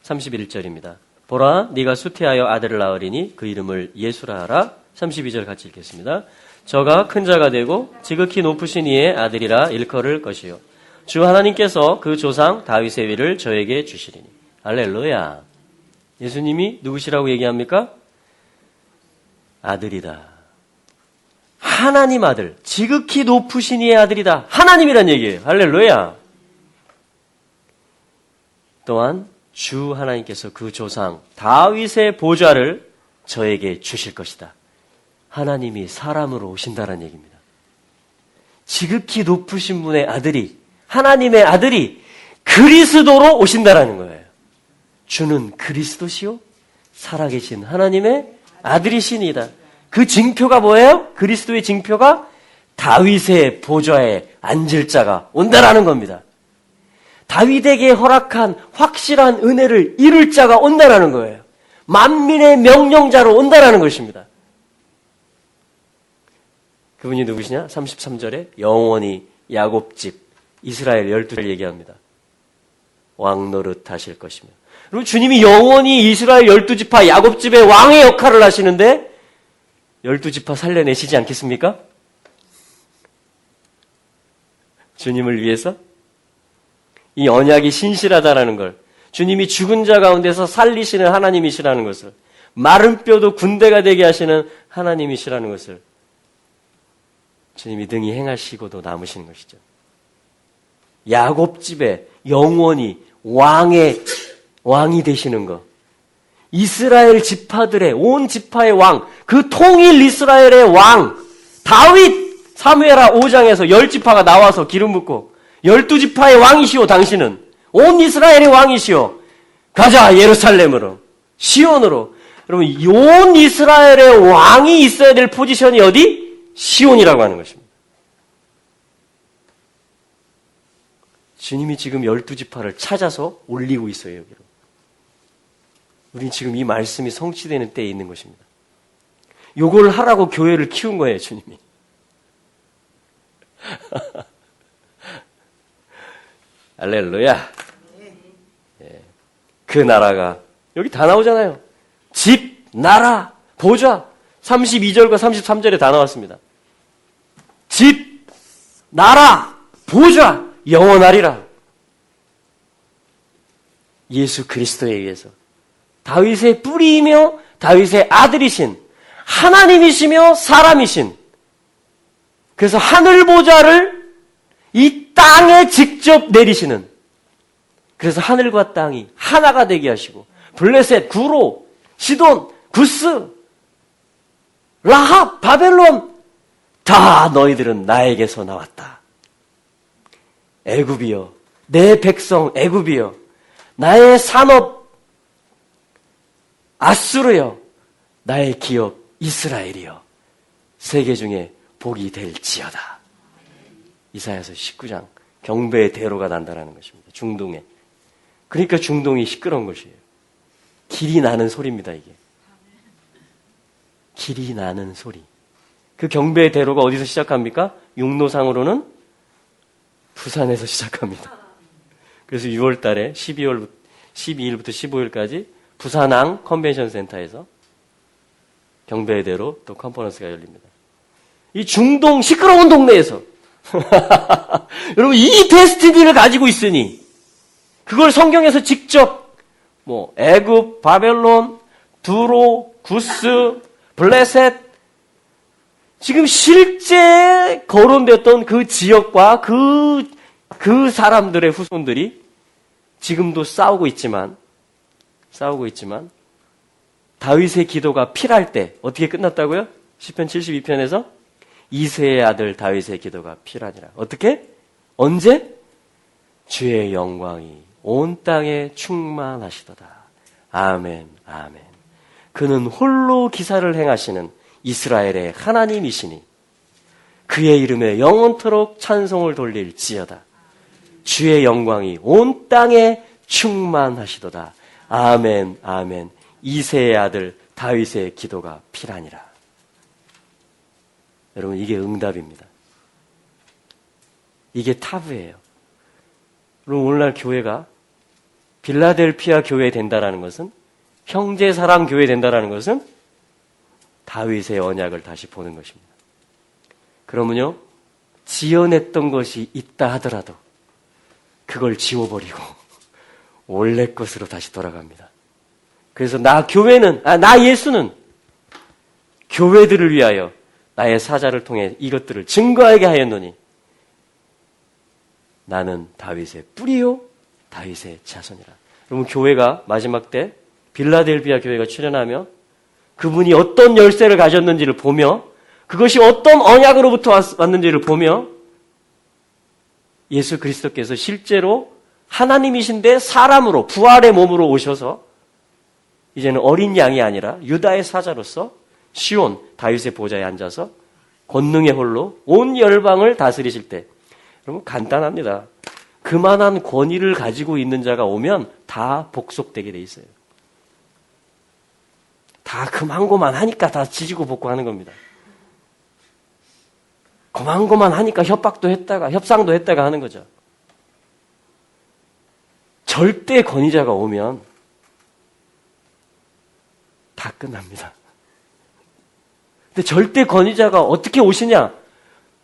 31절입니다. 보라 네가 수태하여 아들을 낳으리니 그 이름을 예수라 하라. 32절 같이 읽겠습니다. 저가 큰 자가 되고 지극히 높으신 이의 아들이라 일컬을 것이요 주 하나님께서 그 조상 다윗의 위를 저에게 주시리니. 할렐루야. 예수님이 누구시라고 얘기합니까? 아들이다. 하나님 아들, 지극히 높으신 이의 아들이다. 하나님이란 얘기예요. 할렐루야. 또한 주 하나님께서 그 조상 다윗의 보좌를 저에게 주실 것이다. 하나님이 사람으로 오신다는 얘기입니다. 지극히 높으신 분의 아들이, 하나님의 아들이 그리스도로 오신다라는 거예요. 주는 그리스도시요 살아계신 하나님의 아들이시니다. 그 징표가 뭐예요? 그리스도의 징표가 다윗의 보좌에 앉을 자가 온다라는 겁니다. 다윗에게 허락한 확실한 은혜를 이룰 자가 온다라는 거예요. 만민의 명령자로 온다라는 것입니다. 그분이 누구시냐? 33절에 영원히 야곱집 이스라엘 12를 얘기합니다. 왕 노릇 하실 것이며. 그리고 주님이 영원히 이스라엘 12지파 야곱집의 왕의 역할을 하시는데 12지파 살려내시지 않겠습니까? 주님을 위해서 이 언약이 신실하다라는 걸, 주님이 죽은 자 가운데서 살리시는 하나님이시라는 것을, 마른 뼈도 군대가 되게 하시는 하나님이시라는 것을 주님이 능히 행하시고도 남으시는 것이죠. 야곱 집에 영원히 왕이 되시는 것. 이스라엘 지파들의, 온 지파의 왕, 그 통일 이스라엘의 왕, 다윗, 사무엘하 5장에서 10지파가 나와서 기름 붓고, 12지파의 왕이시오, 당신은. 온 이스라엘의 왕이시오. 가자, 예루살렘으로. 시온으로. 여러분, 온 이스라엘의 왕이 있어야 될 포지션이 어디? 시온이라고 하는 것입니다. 주님이 지금 12지파를 찾아서 올리고 있어요, 여기로. 우린 지금 이 말씀이 성취되는 때에 있는 것입니다. 요걸 하라고 교회를 키운 거예요, 주님이. 할렐루야. 예. 그 나라가 여기 다 나오잖아요. 집, 나라, 보좌. 32절과 33절에 다 나왔습니다. 집, 나라, 보좌, 영원하리라. 예수 그리스도에 의해서 다윗의 뿌리이며 다윗의 아들이신 하나님이시며 사람이신, 그래서 하늘 보좌를 이 땅에 직접 내리시는, 그래서 하늘과 땅이 하나가 되게 하시고, 블레셋, 구로, 시돈, 구스, 라합, 바벨론, 다 너희들은 나에게서 나왔다. 애굽이여, 내 백성 애굽이여, 나의 산업 아수르여, 나의 기업 이스라엘이여, 세계 중에 복이 될지어다. 이사야서 19장, 경배의 대로가 난다라는 것입니다. 중동에. 그러니까 중동이 시끄러운 것이에요. 길이 나는 소리입니다, 이게. 길이 나는 소리. 그 경배의 대로가 어디서 시작합니까? 육로상으로는 부산에서 시작합니다. 그래서 6월 달에 12일부터 15일까지 부산항 컨벤션 센터에서 경배의 대로 또 컨퍼런스가 열립니다. 이 중동 시끄러운 동네에서 여러분, 이 데스티니를 가지고 있으니 그걸 성경에서 직접 애굽, 바벨론, 두로, 구스, 블레셋, 지금 실제 거론됐던 그 지역과 그 사람들의 후손들이 지금도 싸우고 있지만 다윗의 기도가 필할 때 어떻게 끝났다고요? 시편 72편에서 이새의 아들 다윗의 기도가 필하니라. 어떻게? 언제? 주의 영광이 온 땅에 충만하시도다. 아멘, 아멘. 그는 홀로 기사를 행하시는 이스라엘의 하나님이시니 그의 이름에 영원토록 찬송을 돌릴지어다. 주의 영광이 온 땅에 충만하시도다. 아멘, 아멘. 이새의 아들 다윗의 기도가 필하니라. 여러분, 이게 응답입니다. 이게 타브예요. 여러분, 오늘날 교회가 빌라델피아 교회 된다라는 것은, 형제 사람 교회 된다라는 것은 다윗의 언약을 다시 보는 것입니다. 그러면요, 지어냈던 것이 있다 하더라도 그걸 지워버리고 원래 것으로 다시 돌아갑니다. 그래서 나 예수는 교회들을 위하여 나의 사자를 통해 이것들을 증거하게 하였노니 나는 다윗의 뿌리요 다윗의 자손이라. 여러분, 교회가 마지막 때 빌라델비아 교회가 출현하며 그분이 어떤 열쇠를 가졌는지를 보며 그것이 어떤 언약으로부터 왔는지를 보며 예수 그리스도께서 실제로 하나님이신데 사람으로 부활의 몸으로 오셔서 이제는 어린 양이 아니라 유다의 사자로서 시온 다윗의 보좌에 앉아서 권능의 홀로 온 열방을 다스리실 때, 여러분, 간단합니다. 그만한 권위를 가지고 있는 자가 오면 다 복속되게 돼 있어요. 다 그만고만 하니까 다 지지고 볶고하는 겁니다. 그만고만 하니까 협박도 했다가 협상도 했다가 하는 거죠. 절대 권위자가 오면 다 끝납니다. 근데 절대 권위자가 어떻게 오시냐?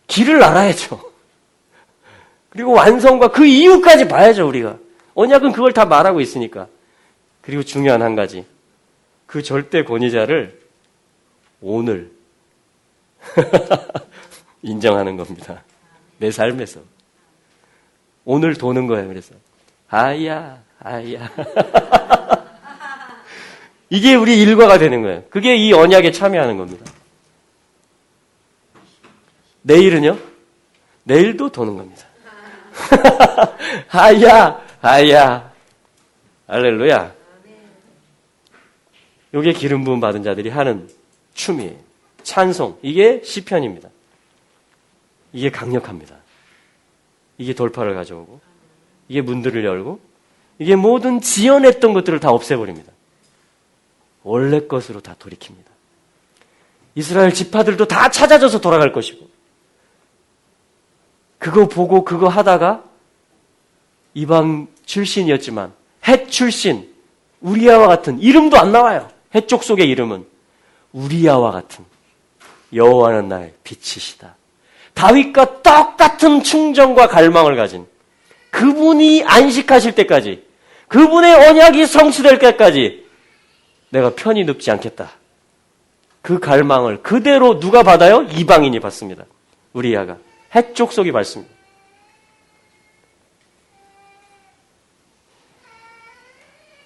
길을 알아야죠. 그리고 완성과 그 이유까지 봐야죠, 우리가. 언약은 그걸 다 말하고 있으니까. 그리고 중요한 한 가지. 그 절대 권위자를 오늘 인정하는 겁니다. 내 삶에서. 오늘 도는 거예요, 그래서. 아야. 이게 우리 일과가 되는 거예요. 그게 이 언약에 참여하는 겁니다. 내일은요? 내일도 도는 겁니다. 아야. 할렐루야. 요게 기름 부음 받은 자들이 하는 춤이에요. 찬송. 이게 시편입니다. 이게 강력합니다. 이게 돌파를 가져오고, 이게 문들을 열고, 이게 모든 지연했던 것들을 다 없애버립니다. 원래 것으로 다 돌이킵니다. 이스라엘 지파들도 다 찾아져서 돌아갈 것이고, 그거 보고 그거 하다가 이방 출신이었지만 헷 출신 우리야와 같은 이름도 안 나와요. 헷 족속의 이름은 우리야와 같은 여호와는 나의 빛이시다. 다윗과 똑같은 충정과 갈망을 가진 그분이 안식하실 때까지, 그분의 언약이 성취될 때까지 내가 편히 눕지 않겠다. 그 갈망을 그대로 누가 받아요? 이방인이 받습니다. 우리야가. 헷 족속이 받습니다.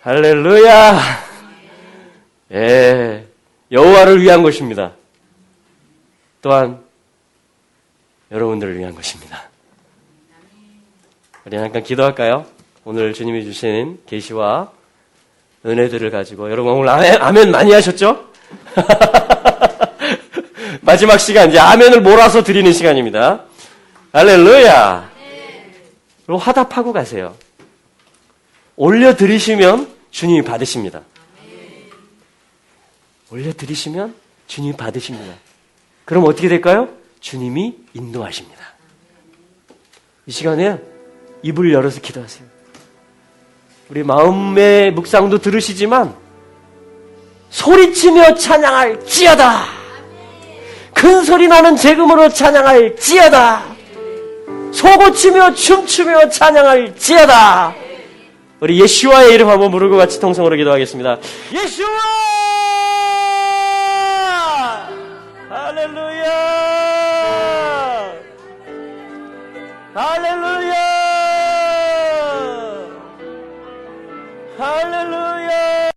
할렐루야. 예, 여호와를 위한 것입니다. 또한 여러분들을 위한 것입니다. 우리 잠깐 기도할까요? 오늘 주님이 주신 계시와 은혜들을 가지고 여러분 오늘 아멘 많이 하셨죠? 마지막 시간 이제 아멘을 몰아서 드리는 시간입니다. 할렐루야. 그리고 화답하고 가세요. 올려드리시면 주님이 받으십니다. 올려드리시면 주님이 받으십니다. 그럼 어떻게 될까요? 주님이 인도하십니다. 이 시간에 입을 열어서 기도하세요. 우리 마음의 묵상도 들으시지만 소리치며 찬양할지어다. 큰 소리 나는 재금으로 찬양할지어다. 소고치며 춤추며 찬양할지어다. 우리 예수와의 이름 한번 부르고 같이 통성으로 기도하겠습니다. 예수와! 할렐루야!